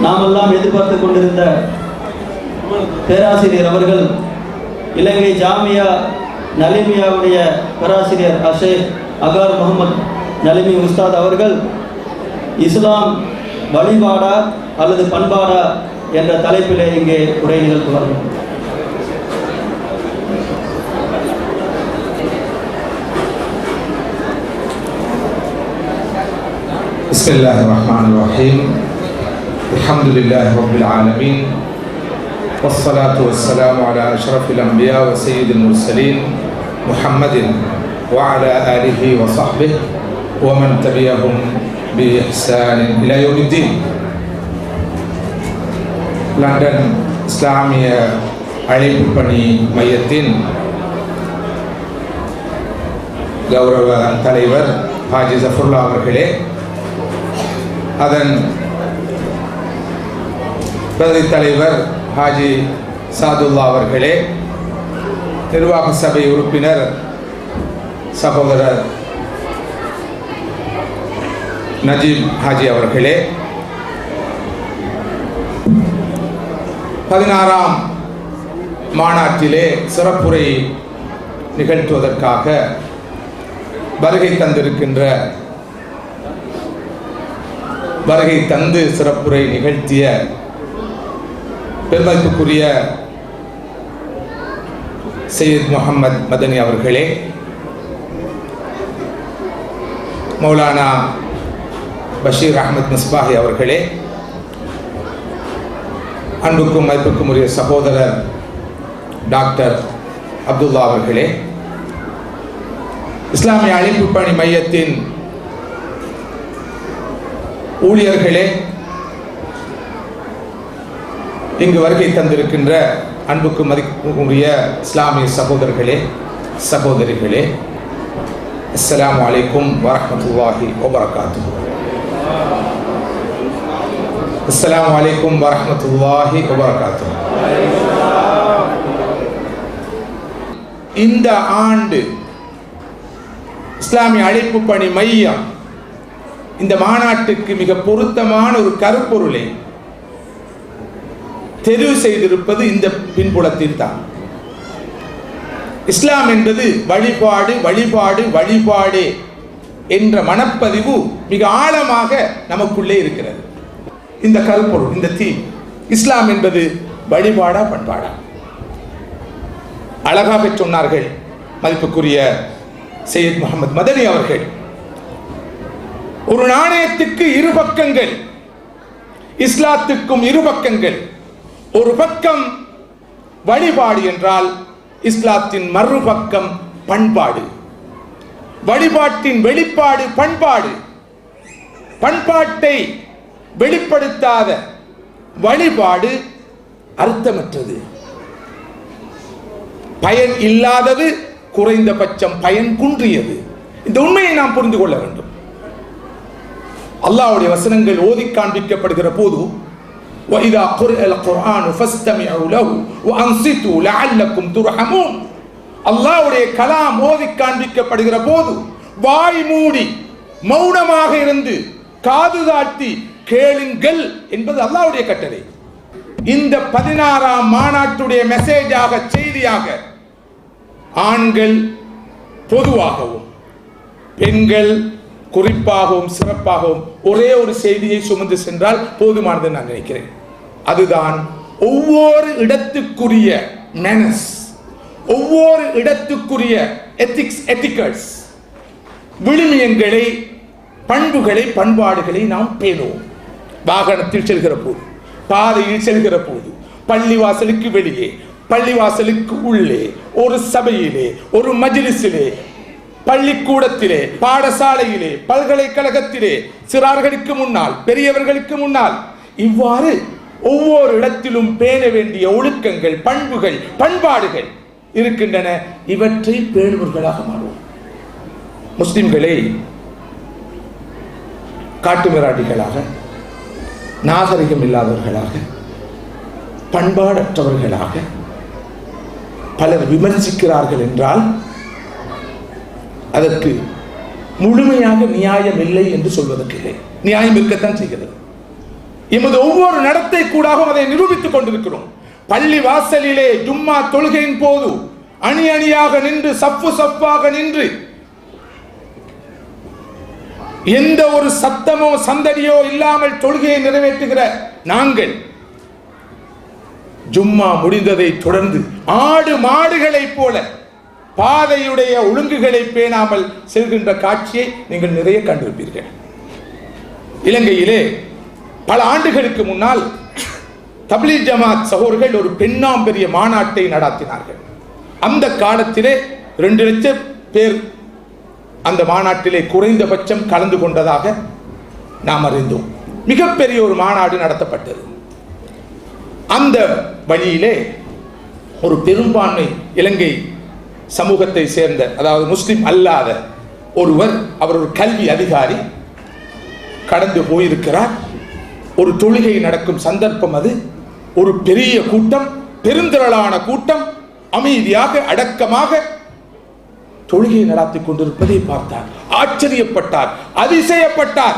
நாமெல்லாம் எதிர்பார்த்து கொண்டிருந்த பேராசிரியர் அவர்கள் இலங்கை ஜாமியா நலிமியாவுடைய பேராசிரியர் ஷேக் அகார் முகமது நலிமி உஸ்தாத் அவர்கள் இஸ்லாம் வழிபாடா அல்லது பண்பாடா என்ற தலைப்பிலே இங்கே உரை நிகழ்த்துவார்கள். Bismillahirrahmanirrahim. Alhamdulillahi rabbil alamin. Wassalatu wassalamu ala ashrafil anbiya wa sayyidil mursalin Muhammadin wa ala alihi wa sahbihi wa man tabi'ahum bi ihsanin ila yawmiddin. London இஸ்லாமிய அழைப்பு பணி மையத்தின் கௌரவ தலைவர் ஹாஜி ஜஃபருல்லா அவர்களே, அதன் பிரதி தலைவர் ஹாஜி சாதுல்லா அவர்களே, நிர்வாக சபை உறுப்பினர் சகோதரர் நஜீப் ஹாஜி அவர்களே, 16ஆம் மாநாட்டிலே சிறப்புரை நிகழ்த்துவதற்காக வருகை தந்து சிறப்புரை நிகழ்த்திய பெருமதிப்புக்குரிய சையத் முஹம்மது மதனி அவர்களே, மௌலானா பஷீர் அஹமத் மிஸ்பாஹி அவர்களே, அன்புக்கும் மதிப்புக்கும் உரிய சகோதரர் டாக்டர் அப்துல்லா அவர்களே, இஸ்லாமிய அழைப்பு பணி மையத்தின் ஊழியர்களே, இங்கு வருகை தந்திருக்கின்ற அன்புக்கும் மதிப்புக்கும் உரிய இஸ்லாமிய சகோதரர்களே, சகோதரிகளே, அஸ்ஸலாமு அலைக்கும் வரஹ்மத்துல்லாஹி வபரகாத்துஹு. அஸ்ஸலாமு அலைக்கும் வரஹ்மத்துல்லாஹி வபரகாத்துஹு. இந்த ஆண்டு இஸ்லாமிய அழைப்பு பணி மையம் இந்த மாநாட்டுக்கு மிக பொருத்தமான ஒரு கருப்பொருளை தெரிவு செய்திருப்பது இந்த பின்புலத்தில் தான். இஸ்லாம் என்பது வழிபாடு வழிபாடு வழிபாடு என்ற மனப்பதிவு மிக ஆழமாக நமக்குள்ளே இருக்கிறது. இந்த கருப்பொருள், இந்த தீம், இஸ்லாம் என்பது வழிபாடா பண்பாடா? அழகாக சொன்னார்கள் மதிப்புக்குரிய சையத் முஹம்மது மதனி அவர்கள். ஒரு நாணயத்துக்கு இரு பக்கங்கள், இஸ்லாத்துக்கும் இரு பக்கங்கள். ஒரு பக்கம் வழிபாடு என்றால் இஸ்லாத்தின் மறுபக்கம் பண்பாடு. வழிபாட்டின் வெளிப்பாடு பண்பாடு. பண்பாட்டை வெளிப்படுத்தாத வழிபாடு அர்த்தமற்றது, பயன் இல்லாதது, குறைந்தபட்சம் பயன் குன்றியது. இந்த உண்மையை நாம் புரிந்து கொள்ள வேண்டும். அல்லாஹ்வுடைய வசனங்கள் ஓதி காண்பிக்கப்படுகிற போது وَإِذَا قُرِئَ الْقُرْآنُ فَاسْتَمِعُوا لَهُ وَأَنصِتُوا لَعَلَّكُمْ تُرْحَمُونَ. அல்லாஹ்வுடைய கலாம் ஓதி காண்பிக்கப்படுகிற போது வாய் மூடி மௌனமாக இருந்து காது தாழ்த்தி கேளுங்கள் என்பது அல்லாஹ்வுடைய கட்டளை. இந்த 16ஆம் மாநாட்டுடைய மெசேஜாக, செய்தியாக, ஆண்கள் பொதுவாகவும் பெண்கள் குறிப்பாகவும் சிறப்பாகவும் ஒரே ஒரு செய்தியை சுமந்து சென்றால் போதுமானது நான் நினைக்கிறேன். அதுதான் ஒவ்வொரு இடத்துக்குரிய மேனஸ், ஒவ்வொரு இடத்துக்குரிய எத்திக்ஸ், எத்திக்கல்ஸ், விழுமியங்களை, பண்புகளை, பண்பாடுகளை நாம் பேணுவோம். வாகனத்தில் செல்கிற போது, பாதையில் செல்கிற போது, பள்ளிவாசலுக்கு வெளியே, பள்ளிவாசலுக்கு உள்ளே, ஒரு சபையிலே, ஒரு மஜ்லிஸிலே, பள்ளிக்கூடத்திலே, பாடசாலையிலே, பல்கலைக்கழகத்திலே, சிறார்களுக்கு முன்னால், பெரியவர்களுக்கு முன்னால், இவ்வாறு ஒவ்வொரு இடத்திலும் பேண வேண்டிய ஒழுக்கங்கள், பண்புகள், பண்பாடுகள் இருக்கின்றன. இவற்றை பேணுவர்களாக மாறுவோம். முஸ்லிம்களை காட்டுமிராண்டிகளாக, நாகரிகம் இல்லாதவர்களாக, பண்பாடற்றவர்களாக பலர் விமர்சிக்கிறார்கள் என்றால் அதற்கு முழுமையாக நியாயம் இல்லை என்று சொல்வதற்கு இல்லை. நியாயம் இருக்கத்தான் செய்கிறது. எமது ஒவ்வொரு நடத்தை கூடாகவும் அதை நிரூபித்துக் கொண்டிருக்கிறோம். பள்ளி வாசலிலே ஜும்மா தொழுகையின் போது அணி அணியாக நின்று சப்பு சப்பாக நின்று எந்த ஒரு சத்தமோ சந்தடியோ இல்லாமல் தொழுகையை நிறைவேற்றுகிற நாங்கள் ஜும்மா முடிந்ததை தொடர்ந்து ஆடு மாடுகளைப் போல பாதையுடைய ஒழுங்குகளை பேணாமல் செல்கின்ற காட்சியை நீங்கள் நிறைய கண்டிருப்பீர்கள். இலங்கையிலே பல ஆண்டுகளுக்கு முன்னால் தப்லீக் ஜமாத் சகோதரர்கள் ஒரு பெரிய மாநாட்டை நடத்தினார்கள். அந்த காலத்திலே 2 லட்சம் பேர் அந்த மாநாட்டிலே குறைந்தபட்சம் கலந்து கொண்டதாக நாம் அறிந்தோம். மிகப்பெரிய ஒரு மாநாடு நடத்தப்பட்டது. அந்த வழியிலே ஒரு பெரும்பான்மை இலங்கை சமூகத்தை சேர்ந்த, அதாவது முஸ்லிம் அல்லாத ஒருவர், அவர் ஒரு கல்வி அதிகாரி, கடந்து போயிருக்கிறார். ஒரு தொழுகை நடக்கும் சந்தர்ப்பம் அது. ஒரு பெரிய கூட்டம், பெருந்திரளான கூட்டம் அமைதியாக அடக்கமாக தொழுகை நடத்தி கொண்டிருப்பதை பார்த்தார். ஆச்சரியப்பட்டார், அதிசயப்பட்டார்.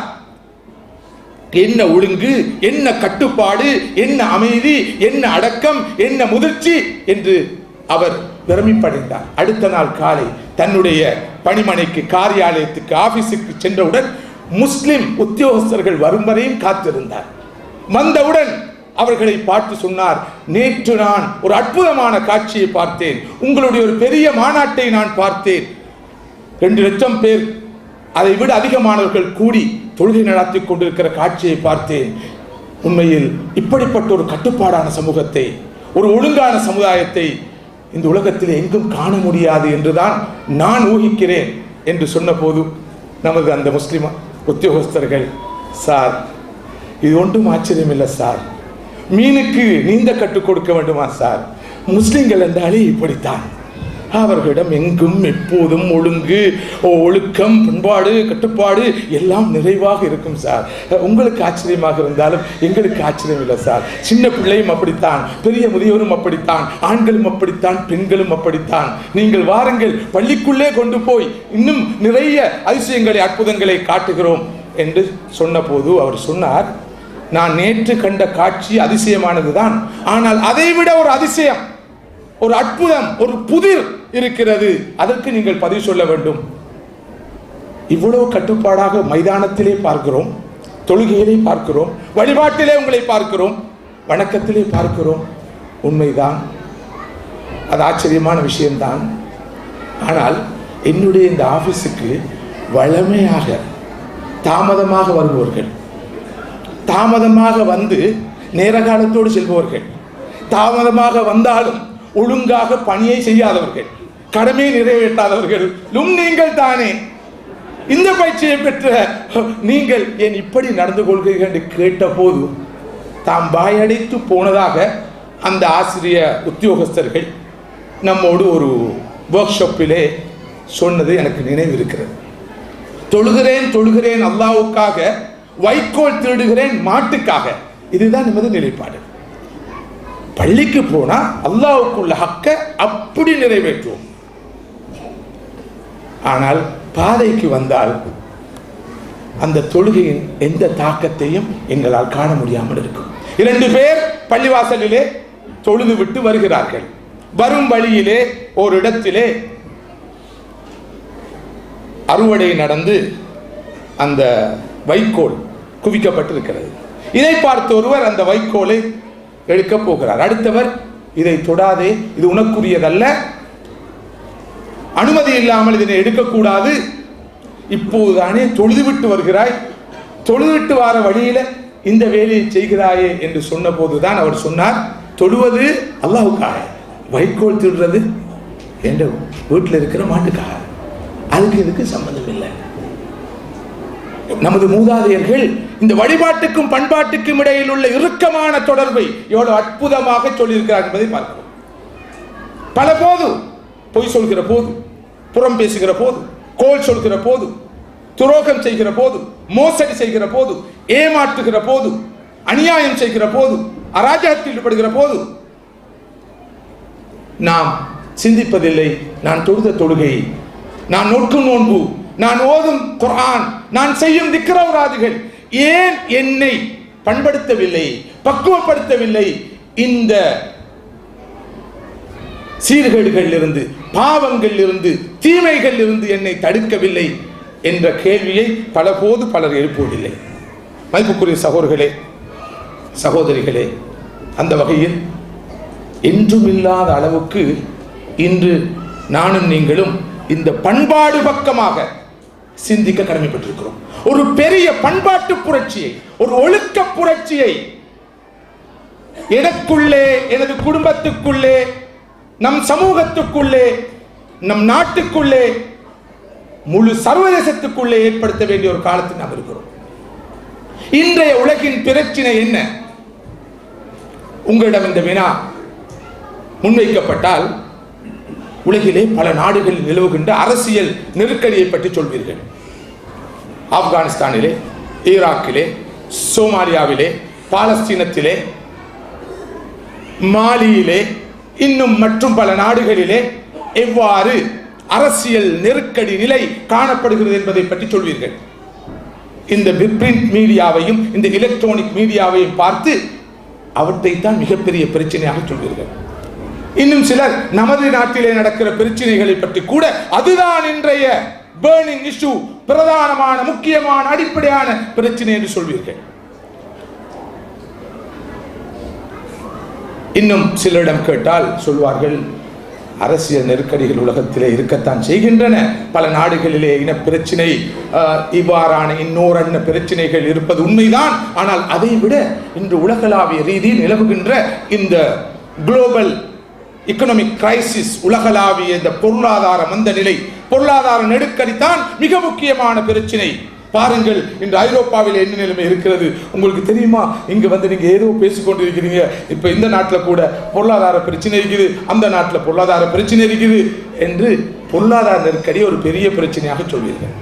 என்ன ஒழுங்கு, என்ன கட்டுப்பாடு, என்ன அமைதி, என்ன அடக்கம், என்ன முதிர்ச்சி என்று அவர் பிரமிப்படைந்தார். அடுத்த நாள் காலை தன்னுடைய பணிமனைக்கு, காரியாலயத்துக்கு, ஆபீஸுக்கு சென்றவுடன் முஸ்லிம் உத்தியோகஸ்தர்கள் வரும் வரையும் காத்திருந்தார். வந்தவுடன் அவர்களை பார்த்து சொன்னார், நேற்று நான் ஒரு அற்புதமான காட்சியை பார்த்தேன். உங்களுடைய ஒரு பெரிய மாநாட்டை நான் பார்த்தேன். 2 லட்சம் பேர், அதை விட அதிகமானவர்கள் கூடி தொழுகை நடத்தி கொண்டிருக்கிற காட்சியை பார்த்தேன். உண்மையில் இப்படிப்பட்ட ஒரு கட்டுப்பாடான சமூகத்தை, ஒரு ஒழுங்கான சமுதாயத்தை இந்த உலகத்தில் எங்கும் காண முடியாது என்றுதான் நான் ஊகிக்கிறேன் என்று சொன்ன போது நமது அந்த முஸ்லிம் உத்தியோகஸ்தர்கள், சார் இது ஒன்றும் ஆச்சரியம் இல்லை சார், மீனுக்கு நீந்த கற்றுக் கொடுக்க வேண்டுமா சார், முஸ்லிம்கள் என்றாலே இப்படித்தான், அவர்களிடம் எங்கும் எப்போதும் ஒழுங்கு, ஒழுக்கம், பண்பாடு, கட்டுப்பாடு எல்லாம் நிறைவாக இருக்கும் சார். உங்களுக்கு ஆச்சரியமாக இருந்தாலும் எங்களுக்கு ஆச்சரியம் இல்லை சார். சின்ன பிள்ளையும் அப்படித்தான், பெரிய முதியோரும் அப்படித்தான், ஆண்களும் அப்படித்தான், பெண்களும் அப்படித்தான். நீங்கள் வாருங்கள், பள்ளிக்குள்ளே கொண்டு போய் இன்னும் நிறைய அதிசயங்களை, அற்புதங்களை காட்டுகிறோம் என்று சொன்னபோது அவர் சொன்னார், நான் நேற்று கண்ட காட்சி அதிசயமானதுதான், ஆனால் அதைவிட ஒரு அதிசயம், ஒரு அற்புதம், ஒரு புதிர் இருக்கிறது, அதற்கு நீங்கள் பதில் சொல்ல வேண்டும். இவ்வளவு கட்டுப்பாடாக மைதானத்திலே பார்க்கிறோம், தொழுகையிலே பார்க்கிறோம், வழிபாட்டிலே உங்களை பார்க்கிறோம், வணக்கத்திலே பார்க்கிறோம். உண்மைதான், அது ஆச்சரியமான விஷயம்தான். ஆனால் என்னுடைய இந்த ஆபீஸுக்கு வழமையாக தாமதமாக வருபவர்கள், தாமதமாக வந்து நேர காலத்தோடு செல்பவர்கள், தாமதமாக வந்தாலும் ஒழுங்காக பணியை செய்யாதவர்கள், கடமையை நிறைவேற்றாதவர்களும் நீங்கள் தானே. இந்த பயிற்சியை பெற்ற நீங்கள் ஏன் இப்படி நடந்து கொள்கிறீர்கள் என்று கேட்ட போது தாம் வாயடைத்து போனதாக அந்த ஆசிரிய உத்தியோகஸ்தர்கள் நம்மோடு ஒரு ஒர்க் ஷாப்பிலே சொன்னது எனக்கு நினைவு இருக்கிறது. தொழுகிறேன் அல்லாஹ்வுக்காக, வைக்கோல் திருடுகிறேன் மாட்டுக்காக. இதுதான் நமது நிலைப்பாடு. பள்ளிக்கு போனா அல்லாஹ்வுக்குள்ள ஹக்க அப்படி நிறைவேற்றுவோம். ஆனால் பாதைக்கு வந்தால் அந்த தொழுகையின் எந்த தாக்கத்தையும் எங்களால் காண முடியாமல் இருக்கும். 2 பேர் பள்ளிவாசலிலே தொழுது விட்டு வருகிறார்கள். வரும் வழியிலே ஒரு இடத்திலே அறுவடை நடந்து அந்த வைக்கோல் குவிக்கப்பட்டிருக்கிறது. இதை பார்த்த ஒருவர் அந்த வைக்கோலை எடுக்க போகிறார். அடுத்தவர், இதை தொடாதே, இது உனக்குரியதல்ல, அனுமதி இல்லாமல் இதனை எடுக்கக்கூடாது, இப்போதுதானே தொழுதுவிட்டு வருகிறாய், தொழுதுவிட்டு வார வழியில இந்த வேலையை செய்கிறாயே என்று சொன்ன போதுதான் அவர் சொன்னார், தொழுவது அல்லாஹ்வுக்காக, வைக்கோல் திருடுறது என்ற வீட்டில் இருக்கிற மாட்டுக்காக, அதுக்கு இதுக்கு சம்பந்தம் இல்லை. நமது மூதாதையர்கள் இந்த வழிபாட்டுக்கும் பண்பாட்டுக்கும் இடையில் உள்ள இறுக்கமான தொடர்பை எவ்வளவு அற்புதமாக சொல்லியிருக்கிறார் என்பதை பார்க்கிறோம். பல போது பொய் சொல்கிற போது, புறம் பேசுகிற போது, கோல் சொல்கிற போது, துரோகம் செய்கிற போது, மோசடி செய்கிற போது, ஏமாற்றுகிற போது, அநியாயம் செய்கிற போது, அராஜகத்தில் ஈடுபடுகிற போது நாம் சிந்திப்பதில்லை, நான் தொழுத தொழுகை, நான் நோக்கும் நோன்பு, நான் ஓதும் குர்ஆன், நான் செய்யும் திக்ரவுராதுகள் ஏன் என்னை பண்படுத்தவில்லை, பக்குவப்படுத்தவில்லை, இந்த சீர்கேடுகளில் இருந்து, பாவங்களில் இருந்து, தீமைகளில் இருந்து என்னை தடுக்கவில்லை என்ற கேள்வியை பலபோது பலர் எழுப்புவதில்லை. மதிப்புக்குரிய சகோதரர்களே, சகோதரிகளே, அந்த வகையில் என்றுமில்லாத அளவுக்கு இன்று நானும் நீங்களும் இந்த பண்பாடு பக்கமாக சிந்திக்க கடமைப்பட்டிருக்கிறோம். ஒரு பெரிய பண்பாட்டு புரட்சியை, ஒரு ஒழுக்க புரட்சியை எனக்குள்ளே, எனது குடும்பத்துக்குள்ளே, நம் சமூகத்துக்குள்ளே, நம் நாட்டுக்குள்ளே, முழு சர்வதேசத்துக்குள்ளே ஏற்படுத்த வேண்டிய ஒரு காலத்தில் நாம் இருக்கிறோம். இன்றைய உலகின் பிரச்சனை என்ன? உங்களிடம் இந்த வினா முன்வைக்கப்பட்டால் உலகிலே பல நாடுகளில் நிலவுகின்ற அரசியல் நெருக்கடியை பற்றி சொல்வீர்கள். ஆப்கானிஸ்தானிலே, ஈராக்கிலே, சோமாலியாவிலே, பாலஸ்தீனத்திலே, மாலியிலே, இன்னும் மற்றும் பல நாடுகளிலே எவ்வாறு அரசியல் நெருக்கடி நிலை காணப்படுகிறது என்பதை பற்றி சொல்வீர்கள். இந்த பிரிண்ட் மீடியாவையும் இந்த எலக்ட்ரானிக் மீடியாவையும் பார்த்து அவற்றை தான் மிகப்பெரிய பிரச்சனையாக சொல்வீர்கள். இன்னும் சிலர் நமது நாட்டிலே நடக்கிற பிரச்சனைகளை பற்றி கூட அதுதான் இன்றைய பர்னிங் இஷ்யூ, பிரதானமான முக்கியமான அடிப்படையான பிரச்சனை என்று சொல்வீர்கள். இன்னும் சிலரிடம் கேட்டால் சொல்வார்கள், அரசியல் நெருக்கடிகள் உலகத்திலே இருக்கத்தான் செய்கின்றன, பல நாடுகளிலே இன பிரச்சனை, இவ்வாறான இன்னொரு பிரச்சனைகள் இருப்பது உண்மைதான். ஆனால் அதை விட இன்று உலகளாவிய ரீதியில் நிலவுகின்ற இந்த குளோபல் எக்கனாமிக் கிரைசிஸ், உலகளாவிய இந்த பொருளாதார மந்த நிலை, பொருளாதார நெருக்கடி தான் மிக முக்கியமான பிரச்சனை. பாருங்கள், இன்று ஐரோப்பாவில் என்ன நிலைமை இருக்கிறது உங்களுக்கு தெரியுமா? இங்கு வந்து நீங்க ஏதோ பேசிக்கொண்டிருக்கிறீங்க, இப்ப இந்த நாட்டில் கூட பொருளாதார பிரச்சனை இருக்குது, அந்த நாட்டில் பொருளாதார பிரச்சனை இருக்குது என்று பொருளாதார நெருக்கடி ஒரு பெரிய பிரச்சனையாக சொல்வீர்கள்.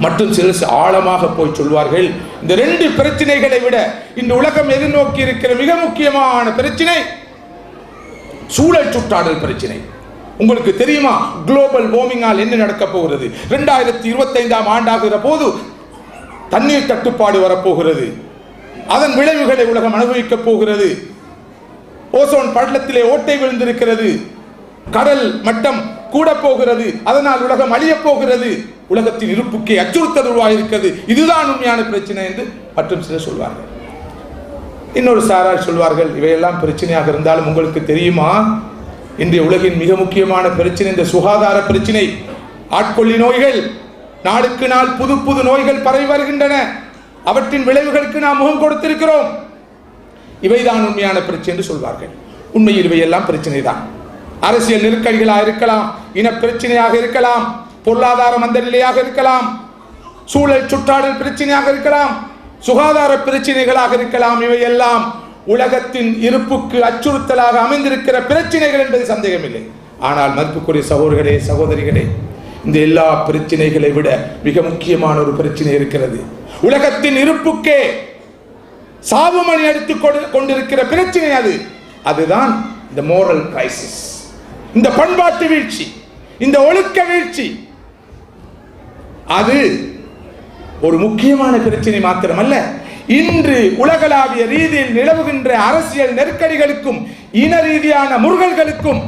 மற்றும் சிலர் ஆழமாக போய் சொல்வார்கள், இந்த ரெண்டு பிரச்சனைகளை விட இந்த உலகம் எதிர்நோக்கி இருக்கிற மிக முக்கியமான பிரச்சனை சூழல் சுற்றாடல் பிரச்சனை. உங்களுக்கு தெரியுமா குளோபல் வார்மிங்கால் என்ன நடக்க போகிறது? 2025 ஆண்டாகிற போது தண்ணீர் தட்டுப்பாடு வரப்போகிறது. அதன் விளைவுகளை உலகம் அனுபவிக்க போகிறது. ஓசோன் படலத்திலே ஓட்டை விழுந்திருக்கிறது. கடல் மட்டம் கூட போகிறது. அதனால் உலகம் அழிய போகிறது. உலகத்தின் இருப்புக்கே அச்சுறுத்தல் உருவாகிருக்கிறது. இதுதான் உண்மையான பிரச்சனை என்று மற்றும் சிலர் சொல்வார்கள். இன்னொரு சாரார் சொல்வார்கள், இவையெல்லாம் பிரச்சனையாக இருந்தாலும் உங்களுக்கு தெரியுமா, இன்றைய உலகின் மிக முக்கியமான பிரச்சனை இந்த சுகாதார பிரச்சனை. ஆட்கொள்ளி நோய்கள், நாளுக்கு நாள் புது புது நோய்கள் பரவி வருகின்றன. அவற்றின் விளைவுகளுக்கு நாம் முகம் கொடுத்திருக்கிறோம். இவைதான் உண்மையான பிரச்சனை என்று சொல்வார்கள். உண்மையில் இவையெல்லாம் பிரச்சனை தான். அரசியல் நெருக்கடிகளாக இருக்கலாம், இன பிரச்சனையாக இருக்கலாம், பொருளாதார மந்த நிலையாக இருக்கலாம், சூழல் சுற்றாடல் பிரச்சனையாக இருக்கலாம், சுகாதார பிரச்சனைகளாக இருக்கலாம். இவையெல்லாம் உலகத்தின் இருப்புக்கு அச்சுறுத்தலாக அமைந்திருக்கிற பிரச்சனைகள் என்பது சந்தேகமில்லை. ஆனால் மதிப்புக்குரிய சகோதரர்களே, சகோதரிகளே, இந்த எல்லா பிரச்சனைகளை விட மிக முக்கியமான ஒரு பிரச்சனை இருக்கிறது. உலகத்தின் இருப்புக்கே சாவுமணி அடித்துக் கொண்டிருக்கிற பிரச்சனை அதுதான் இந்த மோரல் கிரைசிஸ், இந்த பண்பாட்டு வீழ்ச்சி, இந்த ஒழுக்க வீழ்ச்சி. அது ஒரு முக்கியமான பிரச்சனை மாத்திரமல்ல, இன்று உலகளாவிய ரீதியில் நிலவுகின்ற அரசியல் நெருக்கடிகளுக்கும், இன ரீதியான முருகல்களுக்கும்,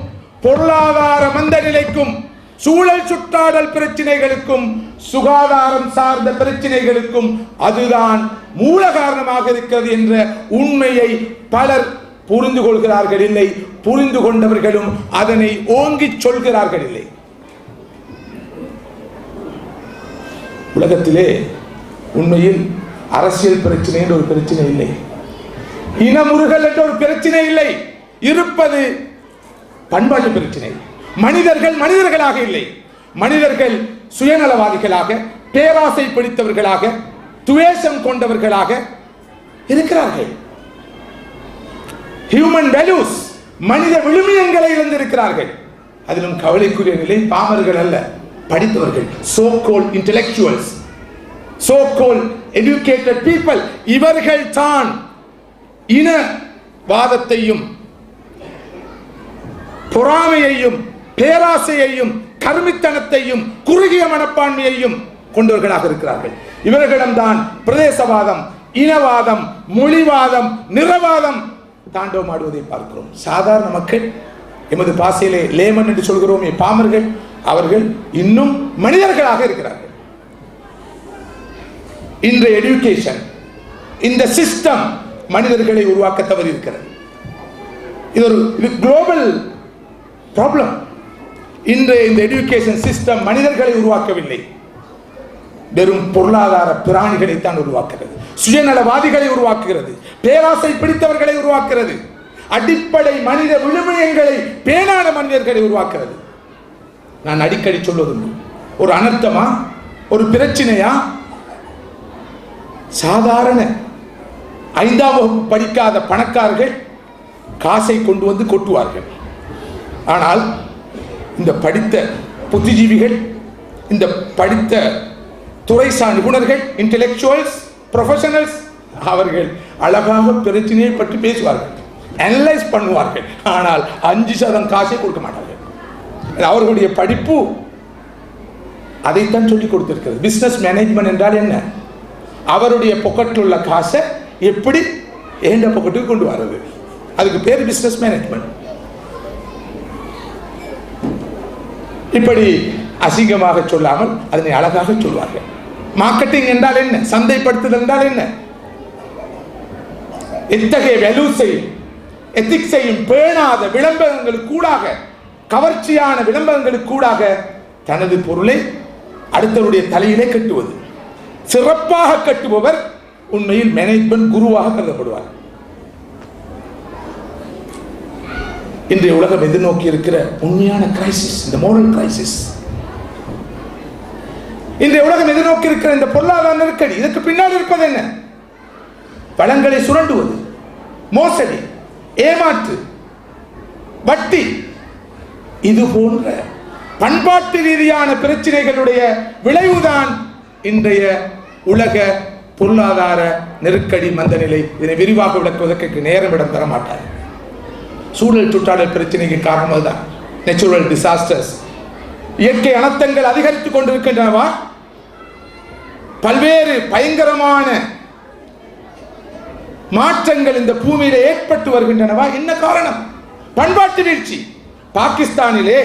பொருளாதார மந்த நிலைக்கும், சூழல் சுற்றாடல் பிரச்சனைகளுக்கும், சுகாதாரம் சார்ந்த பிரச்சனைகளுக்கும் அதுதான் மூல காரணமாக இருக்கிறது என்ற உண்மையை பலர் புரிந்து கொள்கிறார்கள் இல்லை. புரிந்து கொண்டவர்களும் அதனை ஓங்கி சொல்கிறார்கள் இல்லை. உலகத்திலே உண்மையில் அரசியல் பிரச்சனை என்ற ஒரு பிரச்சனை இல்லை, இனமுறுகல் என்ற ஒரு பிரச்சனை இல்லை. இருப்பது பண்பாட்டு பிரச்சனை. மனிதர்கள் மனிதர்களாக இல்லை. மனிதர்கள் சுயநலவாதிகளாக, பேராசை பிடித்தவர்களாக, துவேஷம் கொண்டவர்களாக இருக்கிறார்கள். ஹியூமன் வேல்யூஸ், மனித விழுமியங்களை இழந்திருக்கிறார்கள். அதிலும் கவலைக்குரிய நிலை பாமர்கள் அல்ல, படித்தவர்கள், so called intellectuals, so called educated people. இவர்கள் தான் இனவாதத்தையும் பொறாமையையும் பேராசையையும் கருமித்தனத்தையும் குறுகிய மனப்பான்மையையும் கொண்டவர்களாக இருக்கிறார்கள். இவர்களிடம்தான் பிரதேசவாதம், இனவாதம், மொழிவாதம், நிறவாதம் தாண்டவமாடுவதை பார்க்கிறோம். சாதாரண மக்கள், எமது பாசையிலே லேமன் என்று சொல்கிறோமே பாமர்கள், அவர்கள் இன்னும் மனிதர்களாக இருக்கிறார்கள். இன்றைய எஜுகேஷன், இந்த சிஸ்டம் மனிதர்களை உருவாக்க தவறி இருக்கிறது. இது குளோபல் ப்ராப்ளம். இன்றைய இந்த எஜுகேஷன் சிஸ்டம் மனிதர்களை உருவாக்கவில்லை, வெறும் பொருளாதார பிராணிகளைத்தான் உருவாக்குகிறது, சுயநலவாதிகளை உருவாக்குகிறது, பேராசை பிடித்தவர்களை உருவாக்குகிறது, அடிப்படை மனித விழுமியங்களை பேணாத மனிதர்களை உருவாக்குறது. நான் அடிக்கடி சொல்வதுண்டு, ஒரு அனர்த்தமா, ஒரு பிரச்சனையா, சாதாரண 5ஆம் வகுப்பு படிக்காத பணக்காரர்கள் காசை கொண்டு வந்து கொட்டுவார்கள். ஆனால் இந்த படித்த புத்திஜீவிகள், இந்த படித்த துறைசார் நிபுணர்கள், இன்டெலெக்சுவல்ஸ், ப்ரொஃபஷனல்ஸ், அவர்கள் அழகாக பிரச்சனையை பற்றி பேசுவார்கள், அனலைஸ் பண்ணுவார்கள். ஆனால் 5% காசை கொடுக்க மாட்டார்கள். அவர்களுடைய படிப்பு அதைத்தான் சொல்லிக் கொடுத்திருக்கிறது. பிசினஸ் மேனேஜ்மெண்ட் என்றால் என்ன? அவருடைய பாக்கெட்டில் உள்ள காசை எப்படி ஏண்ட பாக்கெட்டுக்கு கொண்டு வரது, அதுக்கு பேர் பிசினஸ் மேனேஜ்மெண்ட். இப்படி அசிங்கமாக சொல்லாமல் அதனை அழகாக சொல்வார்கள். மார்க்கெட்டிங் என்றால் என்ன? சந்தைப்படுத்துதல் என்றால் என்ன? இத்தகைய வேல்யூஸையும் எத்திக்ஸையும் பேணாத விளம்பரங்களுக்கு கூடாக, கவர்ச்சியான விளம்பரங்களுக்கு கூடாக தனது பொருளை அடுத்தவருடைய தலையிலே கட்டுவது. சிறப்பாக கட்டுபவர் உண்மையில் மேனேஜ்மெண்ட் குருவாக கருதப்படுவார். இன்றைய உலகம் எதிர்நோக்கி இருக்கிற உண்மையான கிரைசிஸ், இந்த மோரல் கிரைசிஸ், இன்றைய உலகம் எதிர்நோக்கி இருக்கிற இந்த பொருளாதார நெருக்கடி, இதற்கு பின்னால் இருப்பது என்ன? வளங்களை சுரண்டுவது, மோசடி, ஏமாற்று, வட்டி, இது போன்ற பண்பாட்டு ரீதியான பிரச்சனைகளுடைய விளைவுதான் இன்றைய உலக பொருளாதார நெருக்கடி, மந்த நிலை. இதனை விரிவாக விளக்குவதற்கு நேரம் இடம் தர மாட்டார். சூழல் சுற்றாடல் பிரச்சனைக்கு காரணம் அதுதான். நேச்சுரல் டிசாஸ்டர்ஸ், இயற்கை அனர்த்தங்கள் அதிகரித்துக் கொண்டிருக்கின்றனவா? பல்வேறு பயங்கரமான மாற்றங்கள் இந்த பூமியில ஏற்பட்டு வருகின்றனவா? என்ன காரணம்? பண்பாட்டு வீழ்ச்சி. பாகிஸ்தானிலே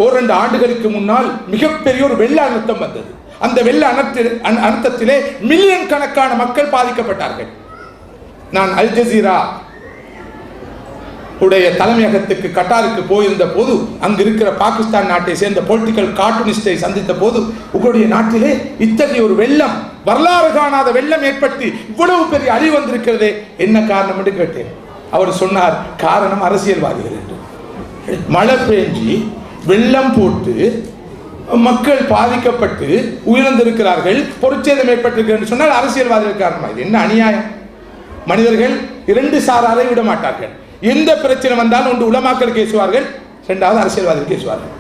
2 ஆண்டுகளுக்கு முன்னால் மிகப்பெரிய ஒரு வெள்ள அனர்த்தம் வந்தது. அந்த வெள்ள அனர்த்தத்திலே மில்லியன் கணக்கான மக்கள் பாதிக்கப்பட்டார்கள். நான் அல் ஜசீரா உடைய தலைமையகத்துக்கு கட்டாருக்கு போயிருந்த போது அங்கு இருக்கிற பாகிஸ்தான் நாட்டை சேர்ந்த பொலிட்டிக்கல் கார்ட்டூனிஸ்டை சந்தித்த போது, உங்களுடைய நாட்டிலே இத்தகைய ஒரு வெள்ளம், வரலாறு காணாத வெள்ளம் ஏற்பட்டு இவ்வளவு பெரிய அழிவு வந்திருக்கிறதே, என்ன காரணம் என்று கேட்டேன். அவர் சொன்னார், காரணம் அரசியல்வாதிகள் என்று. மழை பெஞ்சி வெள்ளம் போட்டு மக்கள் பாதிக்கப்பட்டு உயிரிழந்திருக்கிறார்கள், பொருட்சேதம் ஏற்பட்டிருக்கிறது சொன்னால் அரசியல்வாதிகள் காரணமாக. இது என்ன அநியாயம்? மனிதர்கள் 2 சாராரை விட மாட்டார்கள். எந்த பிரச்சனை வந்தாலும் ஒன்று உலமாக்கள் பேசுவார்கள், 2வது அரசியல்வாதிகள் பேசுவார்கள்.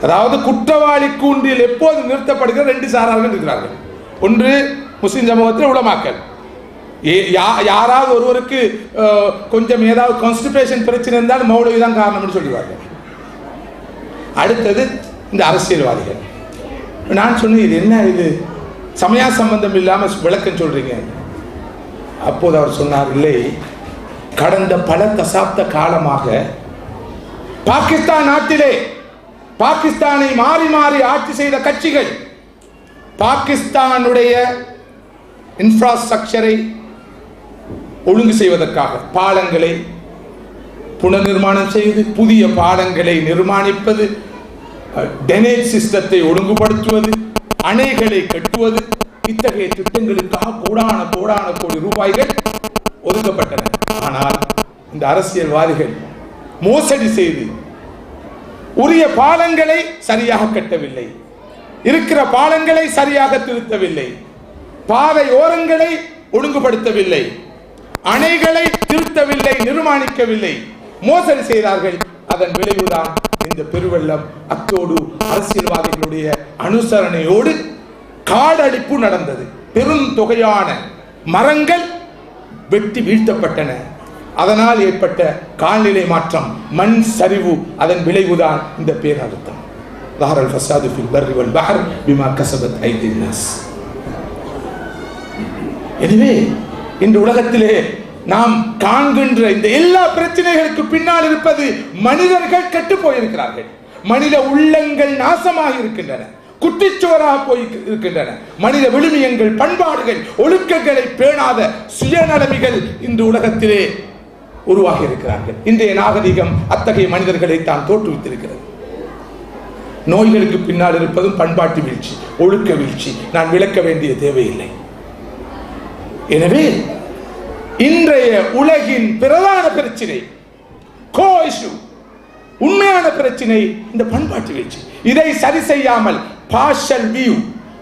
அதாவது குற்றவாளி கூண்டில் எப்போது நிறுத்தப்படுகிற 2 சாரார்கள் இருக்கிறார்கள். ஒன்று முஸ்லிம் சமூகத்தில் உலமாக்கள், யாராவது ஒருவருக்கு கொஞ்சம் ஏதாவது கான்ஸ்டிபேஷன் பிரச்சனை இருந்தால் மௌலவி தான் காரணம்னு சொல்லுவார்கள். அடுத்தது இந்த அரசியல்வாதிகள். நான் சொன்னேன், இது என்ன, இது சமய சம்பந்தம் இல்லாமல் விளக்கம் சொல்றீங்க. அப்போது அவர் சொன்னார், இல்லை, கடந்த பல தசாப்த காலமாக பாகிஸ்தான் நாட்டிலே பாகிஸ்தானை மாறி மாறி ஆட்சி செய்த கட்சிகள் பாகிஸ்தானுடைய இன்ஃப்ராஸ்ட்ரக்சரை ஒழுங்கு செய்வதற்காக பாலங்களை புனர்நிர்மாணம் செய்து புதிய பாலங்களை நிர்மாணிப்பது, ட்ரைனேஜ் சிஸ்டத்தை ஒழுங்குபடுத்துவது, அணைகளை கட்டுவது, இத்தகைய திட்டங்களுக்காக கோடான கோடி ரூபாய்கள் ஒதுக்கப்பட்டன. ஆனால் இந்த அரசியல்வாதிகள் மோசடி செய்து உரிய பாலங்களை சரியாக கட்டவில்லை, இருக்கிற பாலங்களை சரியாக திருத்தவில்லை, பாதை ஓரங்களை ஒழுங்குபடுத்தவில்லை, அணைகளை திருத்தவில்லை, நிர்மாணிக்கவில்லை, மோசடி செய்தார்கள். அதன் விளைவுதான் இந்த பெருவெள்ளம். அத்தோடு அரசியல்வாதிகளுடைய அனுசரணையோடு காடழிப்பு நடந்தது. பெரும் தொகையான மரங்கள் வெட்டி வீழ்த்தப்பட்டன. அதனால் ஏற்பட்ட காலநிலை மாற்றம், மண் சரிவு, அதன் விளைவுதான் இந்த பேரழுத்தம். ظهر الفساد في البر والبحر بما كسبت أيدي الناس. எனவே இந்த உலகத்திலே நாம் காண்கின்ற இந்த எல்லா பிரச்சனைகளுக்கு பின்னால் இருப்பது மனிதர்கள் கெட்டு போயிருக்கிறார்கள். மனித உள்ளங்கள் நாசமாக இருக்கின்றன, குட்டிச்சுவராக போய் இருக்கின்றன. மனித விழுமியங்கள், பண்பாடுகள், ஒழுக்கங்களை பேணாத சுயநலமிகள் இந்த உலகத்திலே உருவாகி இருக்கிறார்கள். இன்றைய நாகரிகம் அத்தகைய மனிதர்களை தான் தோற்றுவித்திருக்கிறது. நோய்களுக்கு பின்னால் இருப்பதும் பண்பாட்டு வீழ்ச்சி, ஒழுக்க வீழ்ச்சி. நான் விளக்க வேண்டிய தேவையில்லை. எனவே இன்றைய உலகின் பிரதான பிரச்சனை, உண்மையான பிரச்சனை இந்த பண்பாட்டு வீழ்ச்சி. இதை சரி செய்யாமல் பார்ஷல் வியூ,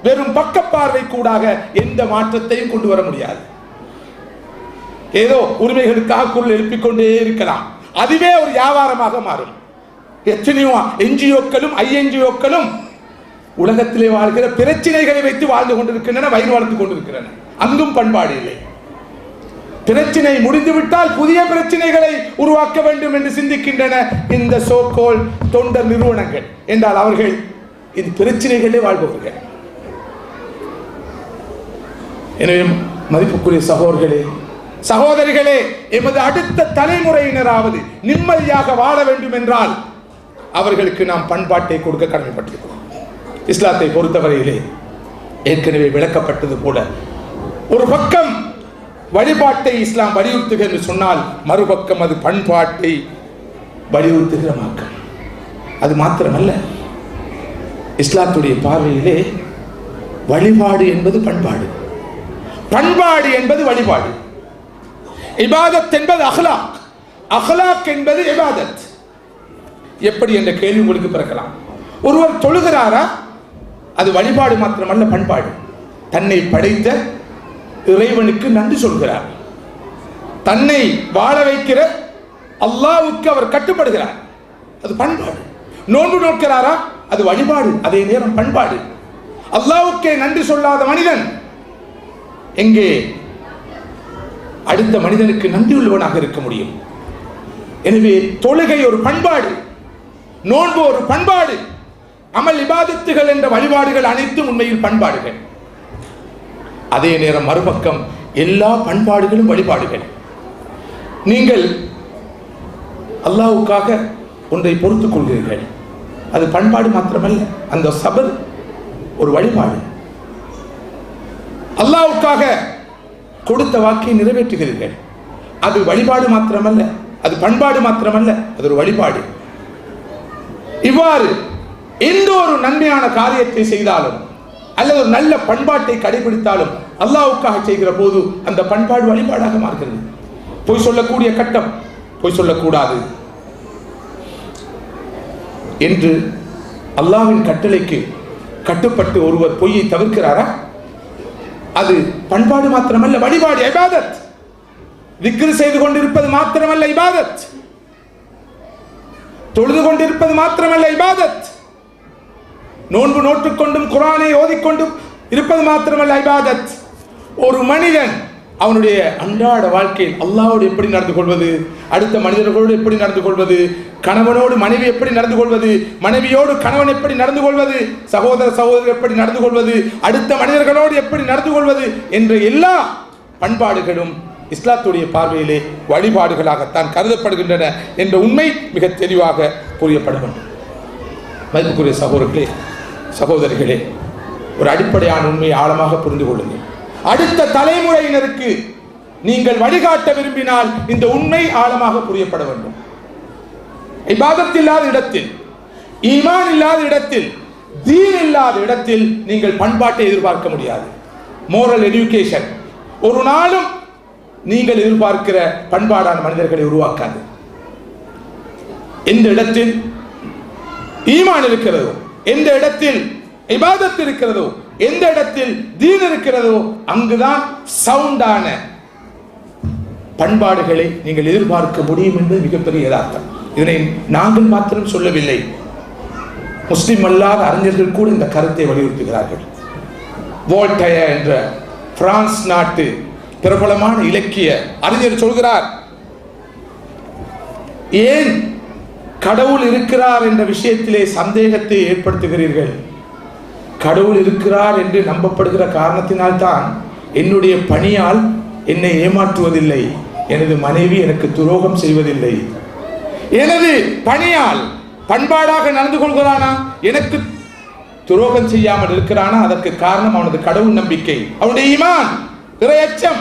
வெறும் பக்கப்பார்வை கூடாக எந்த மாற்றத்தையும் கொண்டு வர முடியாது. ஏதோ உரிமைகளுக்காக குரல் எழுப்பிக் கொண்டே இருக்கலாம், அதுவே ஒரு வியாபாரமாக மாறும். எத்தனையோ என்ஜிஓக்களும் ஐஎன்ஜிஓக்களும் உலகத்திலே வாழ்கிற பிரச்சனைகளை வைத்து வாழ்ந்து கொண்டிருக்கின்றன, வயிறு வளர்த்துக் கொண்டிருக்கின்றன. அங்கும் பண்பாடு இல்லை. பிரச்சனை முடிந்துவிட்டால் புதிய பிரச்சனைகளை உருவாக்க வேண்டும் என்று சிந்திக்கின்றன இந்த சோகோல் தொண்டர் நிறுவனங்கள். என்றால் அவர்கள் இது பிரச்சனைகளே வாழ்பவர்கள். எனவே மதிப்புக்குரிய சகோதரர்களே, சகோதரிகளே, எமது அடுத்த தலைமுறையினராவது நிம்மதியாக வாழ வேண்டும் என்றால் அவர்களுக்கு நாம் பண்பாட்டை கொடுக்க கடமைப்பட்டிருக்கிறோம். இஸ்லாத்தை பொறுத்தவரையிலே ஏற்கனவே விளக்கப்பட்டது போல, ஒரு பக்கம் வழிபாட்டை இஸ்லாம் வலியுறுத்துக என்று சொன்னால், மறுபக்கம் அது பண்பாட்டை வலியுறுத்துகிற மார்க்கம். அது மாத்திரமல்ல, இஸ்லாத்துடைய பார்வையிலே வழிபாடு என்பது பண்பாடு, பண்பாடு என்பது வழிபாடு. இபாதத் என்பது அஹ்லாக், அஹ்லாக் என்பது இபாதத். எப்படி என்ற கேள்வி உங்களுக்கு பிறக்கலாம். ஒருவர் தொழுகிறாரா, அது வழிபாடு மாத்திரமல்ல, பண்பாடு. தன்னை படைத்த இறைவனுக்கு நன்றி சொல்கிறார். தன்னை வாழ வைக்கிற அல்லாஹ்வுக்கு அவர் கட்டுப்படுகிறார், அது பண்பாடு. நோன்பு நோக்கிறாரா, அது வழிபாடு, அதே நேரம் பண்பாடு. அல்லாஹ்வுக்கே நன்றி சொல்லாத மனிதன் எங்கே அடுத்த மனிதனுக்கு நன்றி உள்ளவனாக இருக்க முடியும்? எனவே தொழுகை ஒரு பண்பாடு, நோன்பு ஒரு பண்பாடு, அமல் இபாதத்துகள் என்ற வழிபாடுகள் அனைத்தும் உண்மையில் பண்பாடுகள். அதே நேரம் மறுபக்கம் எல்லா பண்பாடுகளும் வழிபாடுகள். நீங்கள் அல்லாஹ்வுக்காக ஒன்றை பொறுத்துக் கொள்கிறீர்கள், அது பண்பாடு மாத்திரமல்ல, அந்த சபர் ஒரு வழிபாடு. அல்லாஹ்வுக்காக கொடுத்த வாக்கை நிறைவேற்றுகிறீர்கள், அது வழிபாடு மாத்திரமல்ல, அது பண்பாடு மாத்திரமல்ல, அது ஒரு வழிபாடு. இவ்வாறு எந்த ஒரு நன்மையான காரியத்தை செய்தாலும் அல்லது ஒரு நல்ல பண்பாட்டை கடைபிடித்தாலும் அல்லாஹ்வுக்காக செய்கிற போது அந்த பண்பாடு வழிபாடாக மாறுகிறது. பொய் சொல்லக்கூடிய கட்டம், பொய் சொல்லக்கூடாது என்று அல்லாஹ்வின் கட்டளைக்கு கட்டுப்பட்டு ஒருவர் பொய்யை தவிர்க்கிறாரா, அது பண்பாடு மாத்திரமல்ல, வழிபாடு, இபாதத். திக்ர் செய்து கொண்டிருப்பது மாத்திரமல்ல இபாதத், தொழுது கொண்டிருப்பது மாத்திரமல்ல இபாதத், நோன்பு நோட்டுக்கொண்டும் குர்ஆனை ஓதிக்கொண்டும் இருப்பது மாத்திரமல்ல இபாதத். ஒரு மனிதன் அவனுடைய அன்றாட வாழ்க்கையில் அல்லாஹ்வோடு எப்படி நடந்து கொள்வது, அடுத்த மனிதர்களோடு எப்படி நடந்து கொள்வது, கணவனோடு மனைவி எப்படி நடந்து கொள்வது, மனைவியோடு கணவன் எப்படி நடந்து கொள்வது, சகோதர சகோதரர் எப்படி நடந்து கொள்வது, அடுத்த மனிதர்களோடு எப்படி நடந்து கொள்வது என்ற எல்லா பண்பாடுகளும் இஸ்லாத்துடைய பார்வையிலே வழிபாடுகளாகத்தான் கருதப்படுகின்றன என்ற உண்மை மிக தெளிவாக புரியப்பட வேண்டும். மதிப்புக்குரிய சகோதரர்களே, சகோதரிகளே, ஒரு அடிப்படையான உண்மையை ஆழமாக புரிந்து கொள்ளுங்கள். அடுத்த தலைமுறையினருக்கு நீங்கள் வழிகாட்ட விரும்பினால் இந்த உண்மை ஆழமாக புரியப்பட வேண்டும். இபாதத் இல்லாத இடத்தில், ஈமான் இல்லாத இடத்தில், தீன் இல்லாத இடத்தில் நீங்கள் பண்பாட்டை எதிர்பார்க்க முடியாது. மோரல் எஜுகேஷன் ஒரு நாளும் நீங்கள் எதிர்பார்க்கிற பண்பாடான மனிதர்களை உருவாக்காது. எந்த இடத்தில் ஈமான் இருக்கிறதோ, எந்த இடத்தில் இபாதத் இருக்கிறதோ, எந்த இடத்தில் தீன் இருக்கிறதோ, அங்குதான் சவுண்டான பண்பாடுகளை நீங்கள் எதிர்பார்க்க முடியும் என்பது மிகப்பெரிய யதார்த்தம். இதனை நாங்கள் மாத்திரம் சொல்லவில்லை, முஸ்லிம் அல்லாத அறிஞர்கள் கூட இந்த கருத்தை வலியுறுத்துகிறார்கள். வோல்டயர் என்ற பிரான்ஸ் நாட்டு பிரபலமான இலக்கிய அறிஞர் சொல்கிறார், ஏன் கடவுள் இருக்கிறார் என்ற விஷயத்திலே சந்தேகத்தை ஏற்படுத்துகிறீர்கள்? கடவுள் இருக்கிறார் என்று நம்பப்படுகிற காரணத்தினால்தான் என்னுடைய பணியால் என்னை ஏமாற்றுவதில்லை, எனது மனைவி எனக்கு துரோகம் செய்வதில்லை. எனது பணியால் பண்பாடாக நடந்து கொள்கிறானா, எனக்கு துரோகம் செய்யாமல் இருக்கிறானா, அதற்கு காரணம் அவனது கடவுள் நம்பிக்கை, அவனுடைய ஈமான், இறையச்சம்.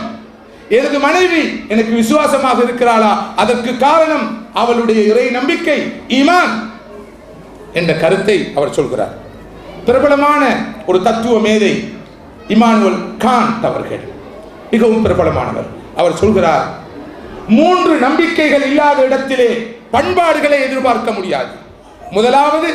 எனது மனைவி எனக்கு விசுவாசமாக இருக்கிறாளா, அதற்கு காரணம் அவளுடைய இறை நம்பிக்கை, ஈமான் என்ற கருத்தை அவர் சொல்கிறார். பிரபலமான ஒரு தத்துவ மேதை இமானுவேல் காண்ட் அவர்கள், மிகவும் பிரபலமானவர். அவர் சொல்கிறார், 3 நம்பிக்கைகள் இல்லாத இடத்திலே பண்பாடுகளை எதிர்பார்க்க முடியாது. முதலாவது,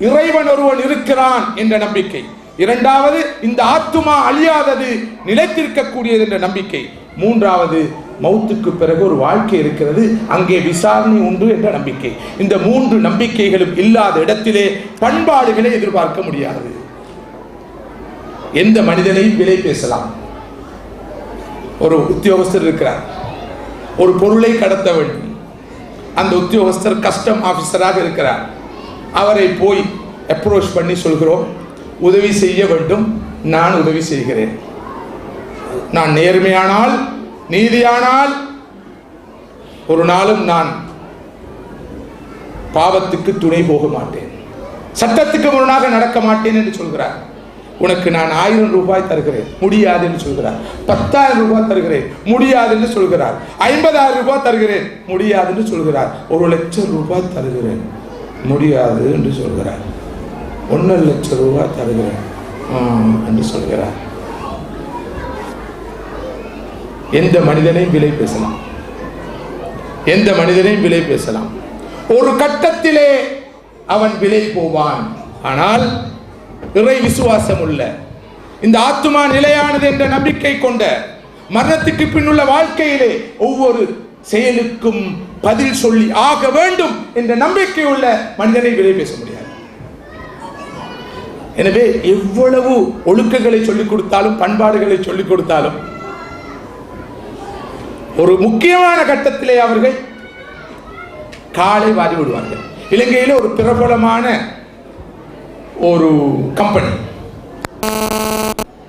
இறைவன் ஒருவன் இருக்கிறான் என்ற நம்பிக்கை. இரண்டாவது, இந்த ஆத்துமா அழியாதது, நிலைத்திருக்கக்கூடியது என்ற நம்பிக்கை. மூன்றாவது, மௌத்துக்கு பிறகு ஒரு வாழ்க்கை இருக்கிறது, அங்கே விசாரணை உண்டு என்ற நம்பிக்கை. இந்த 3 நம்பிக்கைகளும் இல்லாத இடத்திலே பண்பாடுகளை எதிர்பார்க்க முடியாது. எந்த மனிதனையும் விலை பேசலாம். ஒரு உத்தியோகஸ்தர் இருக்கிறார், ஒரு பொருளை கடத்த வேண்டும். அந்த உத்தியோகஸ்தர் கஸ்டம் ஆபீசராக இருக்கிறார். அவரை போய் அப்ரோச் பண்ணி சொல்கிறோம், உதவி செய்ய வேண்டும், நான் உதவி செய்கிறேன். நான் நேர்மையானால், நீதியானால் ஒரு நாளும் நான் பாவத்துக்கு துணை போக மாட்டேன், சட்டத்துக்கு முரணாக நடக்க மாட்டேன் என்று சொல்கிறார். உனக்கு நான் 1000 ரூபாய் தருகிறேன், முடியாது என்று சொல்கிறார். 10,000 ரூபாய் தருகிறேன், முடியாது என்று சொல்கிறார். 50,000 ரூபாய் தருகிறேன், முடியாது என்று சொல்கிறார். 1,00,000 ரூபாய் தருகிறேன், முடியாது என்று சொல்கிறார். 1,00,000 ரூபாய் தருகிறேன் என்று சொல்கிறார். எந்த மனிதனையும் விலை பேசலாம், எந்த மனிதனையும் விலை பேசலாம். ஒரு கட்டத்திலே அவன் விலை போவான். ஆனால் இறை விசுவாசம் உள்ள, இந்த ஆத்துமா நிலையானது என்ற நம்பிக்கை கொண்ட, மரணத்துக்கு பின்னுள்ள வாழ்க்கையிலே ஒவ்வொரு செயலுக்கும் பதில் சொல்லி ஆக வேண்டும் என்ற நம்பிக்கை உள்ள மனிதனை விலை பேச முடியாது. எனவே எவ்வளவு ஒழுக்கங்களை சொல்லிக் கொடுத்தாலும், பண்பாடுகளை சொல்லிக் கொடுத்தாலும், ஒரு முக்கியமான கட்டத்திலே அவர்கள் காலை வாரி விடுவார்கள். இலங்கையில் ஒரு பிரபலமான ஒரு கம்பெனி,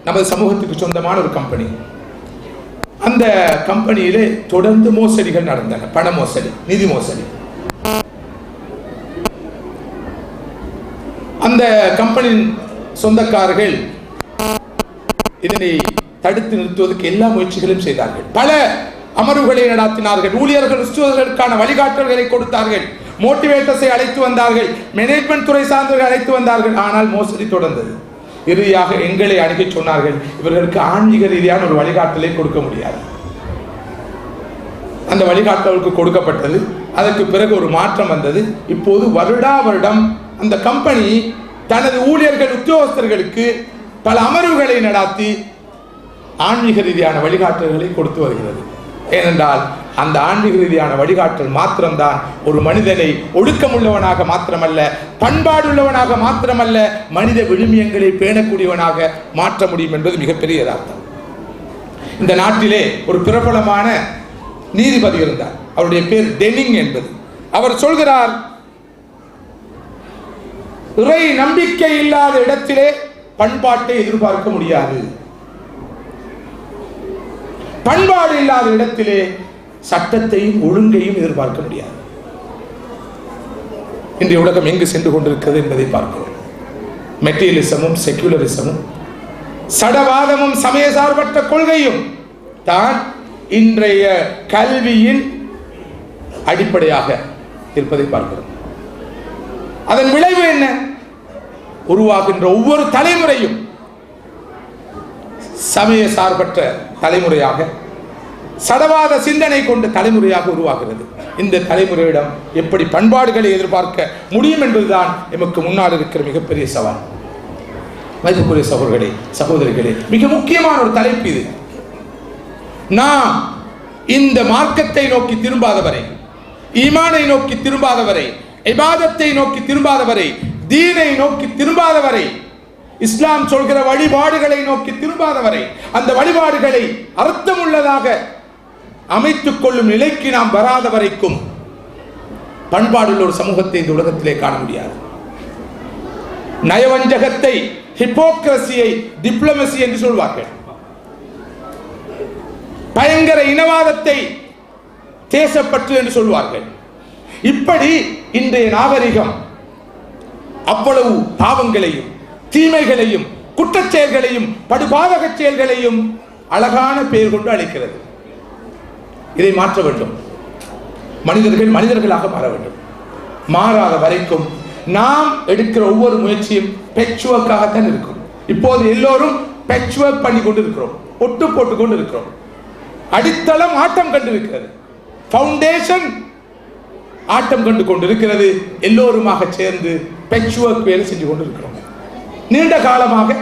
நமது சமூகத்துக்கு சொந்தமான ஒரு கம்பெனி. அந்த கம்பெனியிலே தொடர்ந்து மோசடிகள் நடந்தன. பண மோசடி, நிதி மோசடி. அந்த கம்பெனியின் சொந்தக்காரர்கள் இதனை தடுத்து நிறுத்துவதற்கு எல்லா முயற்சிகளையும் செய்தார்கள். பல அமர்வுகளை நடத்தினார்கள். ஊழியர்கள் உத்தியோகர்களுக்கான வழிகாட்டல்களை கொடுத்தார்கள். மோட்டிவேட்டர்ஸை அழைத்து வந்தார்கள். மேனேஜ்மெண்ட் துறை சார்ந்தவர்கள் அழைத்து வந்தார்கள். ஆனால் மோசடி தொடர்ந்தது. இறுதியாக எங்களை அணுகி சொன்னார்கள், இவர்களுக்கு ஆன்மீக ரீதியான ஒரு வழிகாட்டலை கொடுக்க முடியாது. அந்த வழிகாட்டலுக்கு கொடுக்கப்பட்டது. அதற்கு பிறகு ஒரு மாற்றம் வந்தது. இப்போது வருடா வருடம் அந்த கம்பெனி தனது ஊழியர்கள் உத்தியோகஸ்தர்களுக்கு பல அமர்வுகளை நடத்தி ஆன்மீக ரீதியான வழிகாட்டல்களை கொடுத்து வருகிறது. ஏனென்றால் அந்த ஆன்மீக ரீதியான வழிகாட்டல் மாத்திரம்தான் ஒரு மனிதனை ஒழுக்கமுள்ளவனாக மாத்திரமல்ல, பண்பாடுள்ளவனாக மாத்திரமல்ல, மனித விழுமியங்களை பேணக்கூடியவனாக மாற்ற முடியும் என்பது மிகப்பெரிய யதார்த்தம். இந்த நாட்டிலே ஒரு பிரபலமான நீதிபதி இருந்தார். அவருடைய பேர் டெனிங் என்பது. அவர் சொல்கிறார், இறை நம்பிக்கை இல்லாத இடத்திலே பண்பாட்டை எதிர்பார்க்க முடியாது, பண்பாடு இல்லாத இடத்திலே சட்டத்தையும் ஒழுங்கையும் எதிர்பார்க்க முடியாது. இன்றைய உலகம் எங்கு சென்று கொண்டிருக்கிறது என்பதை பார்க்கிறோம். மெட்டீரியலிசமும் செக்குலரிசமும் சடவாதமும் சமய சார்பற்ற கொள்கையும் தான் இன்றைய கல்வியின் அடிப்படையாக இருப்பதை பார்க்கிறோம். அதன் விளைவு என்ன? உருவாகின்ற ஒவ்வொரு தலைமுறையும் சமய சார்பற்ற தலைமுறையாக, சடவாத சிந்தனை கொண்ட தலைமுறையாக உருவாகிறது. இந்த தலைமுறையிடம் எப்படி பண்பாடுகளை எதிர்பார்க்க முடியும் என்பதுதான் எமக்கு முன்னால் இருக்கிற மிகப்பெரிய சவால். மதிப்புக்குரிய சகோதரர்களே, சகோதரிகளே, மிக முக்கியமான ஒரு தலைப்பு இது. நாம் இந்த மார்க்கத்தை நோக்கி திரும்பாதவரை, ஈமானை நோக்கி திரும்பாதவரை, இபாதத்தை நோக்கி திரும்பாதவரை, தீனை நோக்கி திரும்பாதவரை, இஸ்லாம் சொல்கிற வழிபாடுகளை நோக்கி திரும்பாதவரை, அந்த வழிபாடுகளை அர்த்தமுள்ளதாக அமைத்துக் கொள்ளும் நிலைக்கு நாம் வராத வரைக்கும் பண்பாடுள்ள ஒரு சமூகத்தை இந்த உலகத்திலே காண முடியாது. நயவஞ்சகத்தை, ஹிப்போக்ரசியை டிப்ளமசி என்று சொல்வார்கள். பயங்கர இனவாதத்தை தேசப்பற்று என்று சொல்வார்கள். இப்படி இன்றைய நாகரிகம் அவ்வளவு பாவங்களையும் தீமைகளையும் குற்றச் செயல்களையும் படுபாதக செயல்களையும் அழகான பெயர் கொண்டு அழைக்கிறது. இதை மாற்ற வேண்டும். மனிதர்கள் மனிதர்களாக மாற வேண்டும். மாறாத வரைக்கும் நாம் எடுக்கிற ஒவ்வொரு முயற்சியும் பெட்ச்வொர்க்காகத்தான் இருக்கும். இப்போது எல்லோரும் பெட்ச்வொர்க் பண்ணி கொண்டு இருக்கிறோம், ஒட்டு போட்டுக் கொண்டு இருக்கிறோம். அடித்தளம் ஆட்டம் கண்டிருக்கிறது, ஃபவுண்டேஷன் ஆட்டம் கண்டு கொண்டிருக்கிறது. எல்லோருமாக சேர்ந்து பெட்ச்வொர்க் வேலை செஞ்சு கொண்டிருக்கிறோம். நீண்ட காலமாக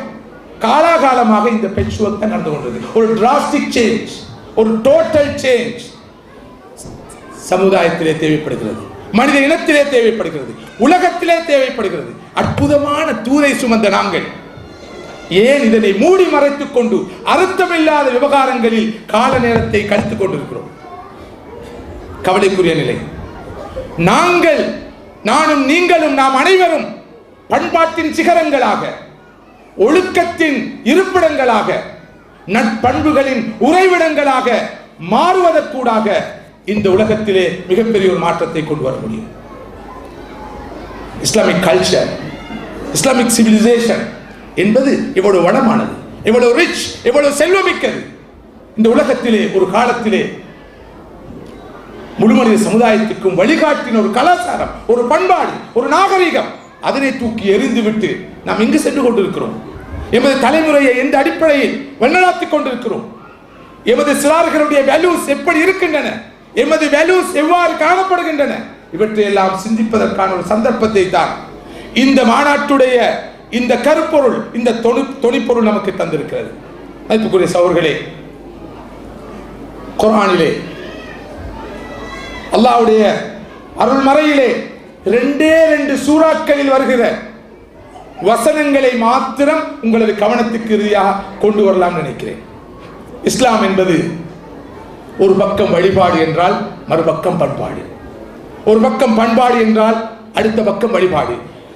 காலாகாலமாக இந்த பெட்ச்வொர்க் தான் நடந்து கொண்டிருக்கு. ஒரு டிராஸ்டிக் சேஞ்ச், ஒரு டோட்டல் சேஞ்ச் சமுதாயத்திலே தேவைப்படுகிறது, மனித இனத்திலே தேவைப்படுகிறது, உலகத்திலே தேவைப்படுகிறது. அற்புதமான தூதை சுமந்த நாங்கள் ஏன் இதனை மூடி மறைத்துக் கொண்டு அர்த்தமில்லாத விவகாரங்களில் கால நேரத்தை கழித்துக் கொண்டிருக்கிறோம்? கவலைக்குரிய நிலை. நாங்கள், நானும் நீங்களும், நாம் அனைவரும் பண்பாட்டின் சிகரங்களாக, ஒழுக்கத்தின் இருப்பிடங்களாக, நட்பண்புகளின் உறைவிடங்களாக மாறுவதற்கூடாக இந்த உலகத்திலே மிகப்பெரிய ஒரு மாற்றத்தை கொண்டு வர முடியும். இஸ்லாமிக் கல்ச்சர், இஸ்லாமிக் சிவிலைசேஷன் என்பது எவ்வளவு வளமானது, எவ்வளவு ரிச், எவ்வளவு செல்வமிக்கது. இந்த உலகத்திலே ஒரு காலத்திலே முழுமனித சமுதாயத்திற்கும் வழிகாட்டின ஒரு கலாச்சாரம், ஒரு பண்பாடு, ஒரு நாகரிகம், அதனை தூக்கி எறிந்துவிட்டு நாம் எங்கு சென்று கொண்டிருக்கிறோம்? எமது தலைமுறையை எந்த அடிப்படையில் வழிநடத்திக் கொண்டிருக்கிறோம்? எமது சிறார்களுடைய வேல்யூஸ் எப்படி இருக்கின்றன? எமது வேல்யூஸ் எவ்வாறு காணப்படுகின்றன? இவற்றையெல்லாம் சிந்திப்பதற்கான ஒரு சந்தர்ப்பத்தை தான் இந்த மாநாட்டுடைய இந்த கருப்பொருள், இந்த தொனிப்பொருள் நமக்கு தந்திருக்கிறது. மதிப்புக்குரிய சகோதரர்களே, குர்ஆனிலே அல்லாஹ்வுடைய அருள்மறையிலே 2 சூறாக்களில் வருகிற வசனங்களை மாத்திரம் உங்களது கவனத்துக்கு இறுதியாக கொண்டு வரலாம் நினைக்கிறேன். இஸ்லாம் என்பது ஒரு பக்கம் வழிபாடு என்றால் மறுபக்கம் பண்பாடு, ஒரு பக்கம் பண்பாடு என்றால் அடுத்த பக்கம் வழிபாடு.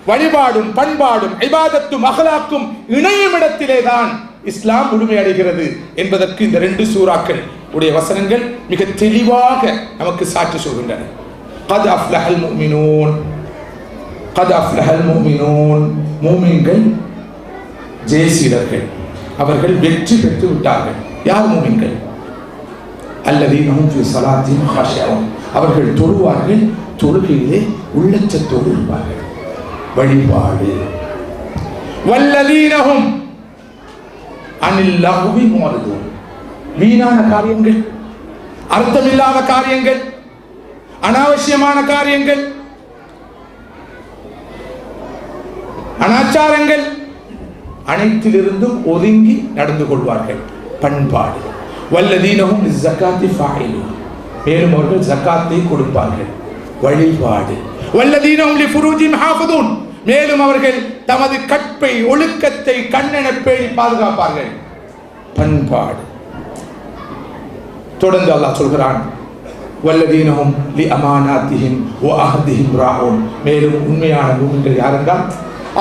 வழிபாடும் பண்பாடும் இபாதத்தும் அகலாக்கும் இணையும் இடத்திலே தான் இஸ்லாம் முழுமையடைகிறது என்பதற்கு இந்த 2 சூறாக்கள் உடைய வசனங்கள் மிக தெளிவாக நமக்கு சாட்சி சொல்கின்றன. قد أفلح المؤمنون قد أفلح المؤمنون. மூமின்கள் ஜெயசீலர்கள், அவர்கள் வெற்றி பெற்று விட்டார்கள். யார் மூமின்கள்? الذين هم في صلاتهم خاشعون. அவர்கள் தொழுவார்கள், தொழுகையிலே உள்ளச்சத்தோடு இருப்பார்கள். வழிபாடு. والذين هم عن اللغو معرضون. வீணான காரியங்கள், அர்த்தமில்லாத காரியங்கள், அனாவசியமான காரியங்கள், அனாச்சாரங்கள் அனைத்திலிருந்தும் ஒதுங்கி நடந்து கொள்வார்கள். பண்பாடு. வல்லதீனஹும் லிஸ்ஸகாத்தி ஃபாயிலூன். மேலும் அவர்கள் ஜகாத்தை கொடுப்பார்கள். வழிபாடு. வல்லதீனஹும் லிஃபுரூஜிஹிம் ஹாஃபிதூன். மேலும் அவர்கள் தமது கற்பை, ஒழுக்கத்தை கண்ணென பேணி பாதுகாப்பார்கள். பண்பாடு. தொடர்ந்து அல்லாஹ் சொல்கிறான், வல்லதீனஹும் லிஅமானாத்திஹிம் வஅஹ்திஹிம் ராஊன். மேலும் உண்மையான மூமின்கள் யாரென்றால்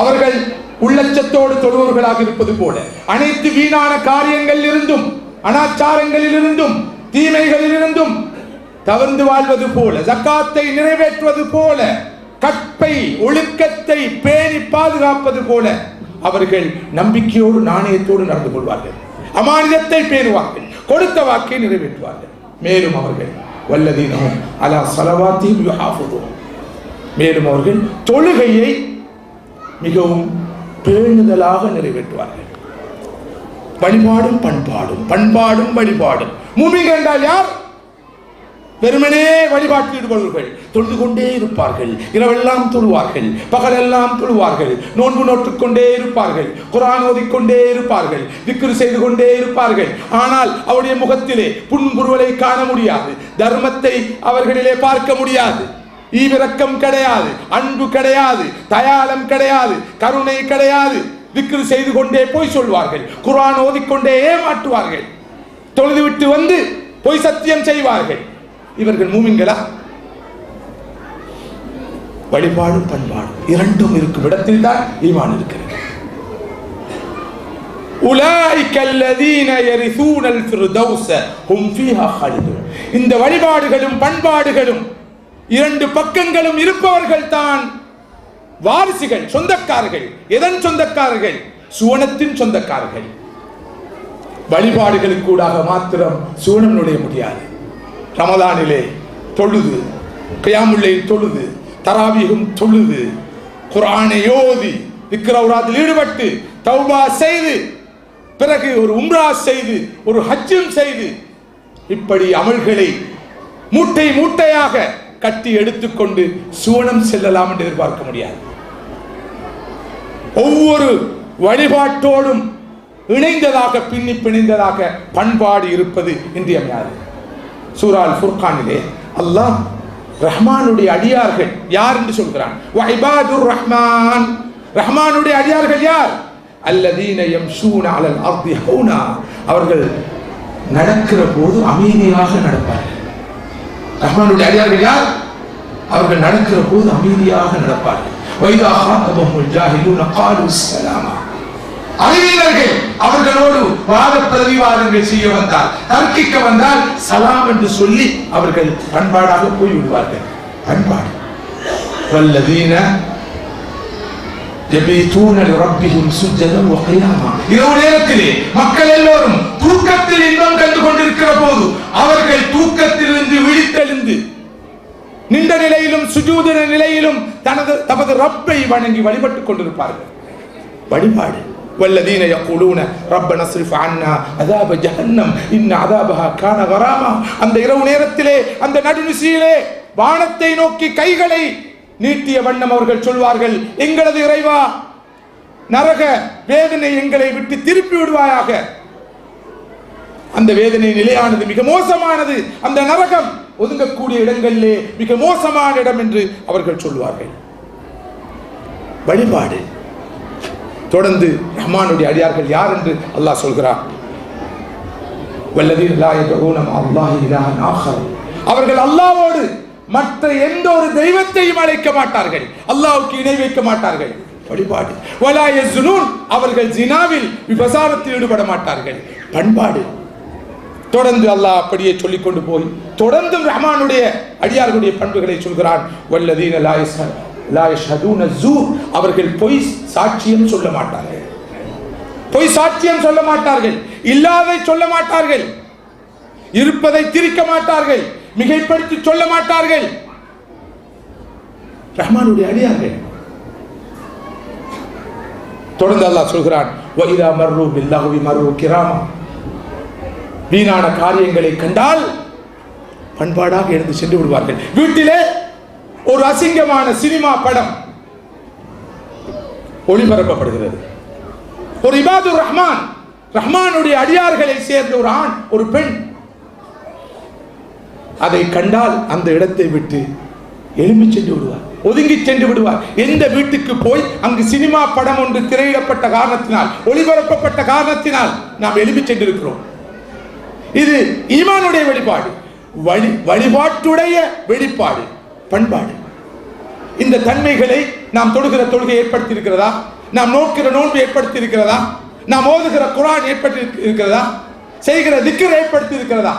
அவர்கள் உள்ளச்சத்தோடு தொழுபவர்களாக இருப்பது போல அனைத்து வீணான காரியங்களில் இருந்தும், அனாச்சாரங்களில் இருந்தும், தீமைகளில் இருந்தும் தவிர்த்து வாழ்வது போல, ஜகாத்தை நிறைவேற்றுவது போல, கற்பை ஒழுக்கத்தை பேணி பாதுகாப்பது போல அவர்கள் நம்பிக்கையோடு நாணயத்தோடு நடந்து கொள்வார்கள். அமானிதத்தை பேணுவார்கள், கொடுத்த வாக்கை நிறைவேற்றுவார்கள். மேலும் அவர்கள் வல்லதீனஹும் அலா ஸலவாத்திஹிம் யுஹாஃபிதூன். மேலும் அவர்கள் தொழுகையை மிகவும் பேணுதலாக நிறைவேற்றுவார்கள். வழிபாடும் பண்பாடும், பண்பாடும் வழிபாடும். மூமின்கள் என்றால் யார்? வெறுமனே வழிபாட்டில் ஈடுபடுவார்கள், தொழுது கொண்டே இருப்பார்கள், இரவெல்லாம் தொழுவார்கள், பகலெல்லாம் தொழுவார்கள், நோன்பு நோற்றுக்கொண்டே இருப்பார்கள், குர்ஆன் ஓதிக்கொண்டே இருப்பார்கள், திக்ர் செய்து கொண்டே இருப்பார்கள். ஆனால் அவருடைய முகத்திலே புன்முறுவலை காண முடியாது, தர்மத்தை அவர்களிலே பார்க்க முடியாது, ஈவிரக்கம் கிடையாது, அன்பு கிடையாது, தயாளம் கிடையாது, கருணை கிடையாது. திக்ர் செய்து கொண்டே போய் சொல்வார்கள், குர்ஆன் ஓதிக்கொண்டே ஏமாற்றுவார்கள், தொழுது விட்டு வந்து போய் சத்தியம் செய்வார்கள். இவர்கள் மூமின்களா? வழிபாடும் பண்பாடும் இரண்டும் இருக்கும் இடத்தில் தான் ஈமான் இருக்கிறது. உலாயிக அல்லதீன யரிசூனல் ஃபிர்தௌஸ ஹும் ஃபீஹா ஹாலிதூன். இந்த வழிபாடுகளும் பண்பாடுகளும் இரண்டு பக்கங்களும் இருப்பவர்கள் தான் வாரிசுகள், சொந்தக்காரர்கள். எதன் சொந்தக்காரர்கள்? சுவனத்தின் சொந்தக்காரர்கள். வழிபாடுகளுக்கூடாக மாத்திரம் சுவனம் நுழைய முடியாது. ரமலானிலே தொழுது, கியாமுல்லைல் தொழுது, தராவீஹும் தொழுது, குர்ஆனை ஓதி, திக்ரௌராத்தில் ஈடுபட்டு, தௌபா செய்து, பிறகு ஒரு உம்ரா செய்து, ஒரு ஹஜ்ஜும் செய்து, இப்படி அமல்களை மூட்டை மூட்டையாக கட்டி எடுத்துக்கொண்டு சுவனம் செல்லலாம் என்று எதிர்பார்க்க முடியாது. ஒவ்வொரு வழிபாட்டோடும் இணைந்ததாக, பின்னி பிணைந்ததாக பண்பாடு இருப்பது இன்றியமையாது. சூரா அல் ஃபுர்கானிலே அல்லாஹ் ரஹ்மானுடைய அடியார்கள் யார் என்று சொல்கிறான். வஇபாதுர் ரஹ்மான், ரஹ்மானுடைய அடியார்கள் யார்? அல்லதீன யம்ஷூன அலல் அர்தி ஹௌனா, அவர்கள் நடக்கிற போது அமைதியாக நடப்பார்கள். ரஹ்மானுடைய அடியார்கள் யார்? அவர்கள் நடக்கிற போது அமைதியாக நடப்பார்கள். வைதா ஹாதபஹுல் ஜாஹிலூன காலு ஸலாமா, அறிவியர்கள் அவர்களோடு வாத பிரதிவாதங்கள் செய்ய வந்தால், தர்க்கிக்க வந்தால் சலாம் என்று சொல்லி அவர்கள் பண்பாடாக போய்விடுவார்கள். பண்பாடு. வல்லதீன யபீதூன லிரப்பிஹிம் சுஜ்ஜதன் வ கியாமா, இரவு நேரத்திலே மக்கள் எல்லோரும் தூக்கத்தில் இன்பம் கண்டு கொண்டிருக்கிற போது அவர்கள் தூக்கத்திலிருந்து விழித்தெழுந்து நின்ற நிலையிலும் சுஜூத நிலையிலும் தமது ரப்பை வணங்கி வழிபட்டுக் கொண்டிருப்பார்கள். வழிபாடு. والذين يقولون ربنا اصرف عنا عذاب جهنم ان عذابها كان غراما, அந்த இரவு நேரத்திலே, அந்த நடுநிசியிலே வானத்தை நோக்கி கைகளை நீட்டிய வண்ணம் அவர்கள் சொல்வார்கள், எங்களது இறைவா, நரக வேதனை எங்களை விட்டு திருப்பி விடுவாயாக. அந்த வேதனை நிலையானது, மிக மோசமானது. அந்த நரகம் ஒதுங்கக்கூடிய இடங்களிலே மிக மோசமான இடம் என்று அவர்கள் சொல்வார்கள். வழிபாடு. தொடர்ந்து ரஹ்மானுடைய அடியார்கள் யார் என்று அல்லாஹ் சொல்கிறார். வல்லதீன லா யதுஊன மஅல்லாஹி இலாஹன் ஆகர், அவர்கள் அல்லாஹ்வோடு மற்ற எந்த ஒரு தெய்வத்தையும் அழைக்க மாட்டார்கள், அல்லாஹ்வுக்கு இணை வைக்க மாட்டார்கள். வழிபாடு. வலா யஸ்னூன், அவர்கள் ஜினாவில் விபசாரத்தில் ஈடுபட மாட்டார்கள். பண்பாடு. தொடர்ந்து அல்லாஹ் அப்படியே சொல்லிக் கொண்டு போய் தொடர்ந்து ரஹ்மானுடைய அடியார்களுடைய பண்புகளை சொல்கிறான். வல்லதீன லா யஷ்ஹதூன ஸூர், அவர்கள் பொய் சாட்சியம் சொல்ல மாட்டார்கள். பொய் சாட்சியம் சொல்ல மாட்டார்கள். இல்லாதை சொல்ல மாட்டார்கள். இருப்பதை திரிக்க மாட்டார்கள். மிகைப்படுத்தி சொல்ல மாட்டார்கள். ரஹ்மானுடைய அடியார்கள். தொடர்ந்து அல்லாஹ் சொல்கிறான், வஇதா மர்ரு பில்லஹவி மர்ரு கிராமா, வீணான காரியங்களை கண்டால் பண்பாடாக எழுந்து சென்று விடுவார்கள். வீட்டிலே ஒரு அசிங்கமான சினிமா படம் ஒளிபரப்பப்படுகிறது. ஒரு இபாதுர் ரஹ்மான், ரஹ்மானுடைய அடியார்களை சேர்ந்த ஒரு ஆண், ஒரு பெண், அதை கண்டால் அந்த இடத்தை விட்டு எழும்பி சென்று விடுவார், ஒதுங்கி சென்று விடுவார். எந்த வீட்டுக்கு போய் அங்கு சினிமா படம் ஒன்று திரையிடப்பட்ட காரணத்தினால், ஒளிபரப்பப்பட்ட காரணத்தினால் நாம் எழும்பி சென்றிருக்கிறோம். இது ஈமானுடைய வெளிப்பாடு, வழிபாட்டுடைய வெளிப்பாடு, பண்பாடு. இந்த தன்மைகளை நாம் தொழுகிற தொழுகை ஏற்படுத்தி இருக்கிறதா? நாம் நோக்கிற நோன்பு ஏற்படுத்தி இருக்கிறதா? நாம் ஓதுகிற குர்ஆன் ஏற்படுத்தி இருக்கிறதா? செய்கிற திக்ர் ஏற்படுத்தி இருக்கிறதா?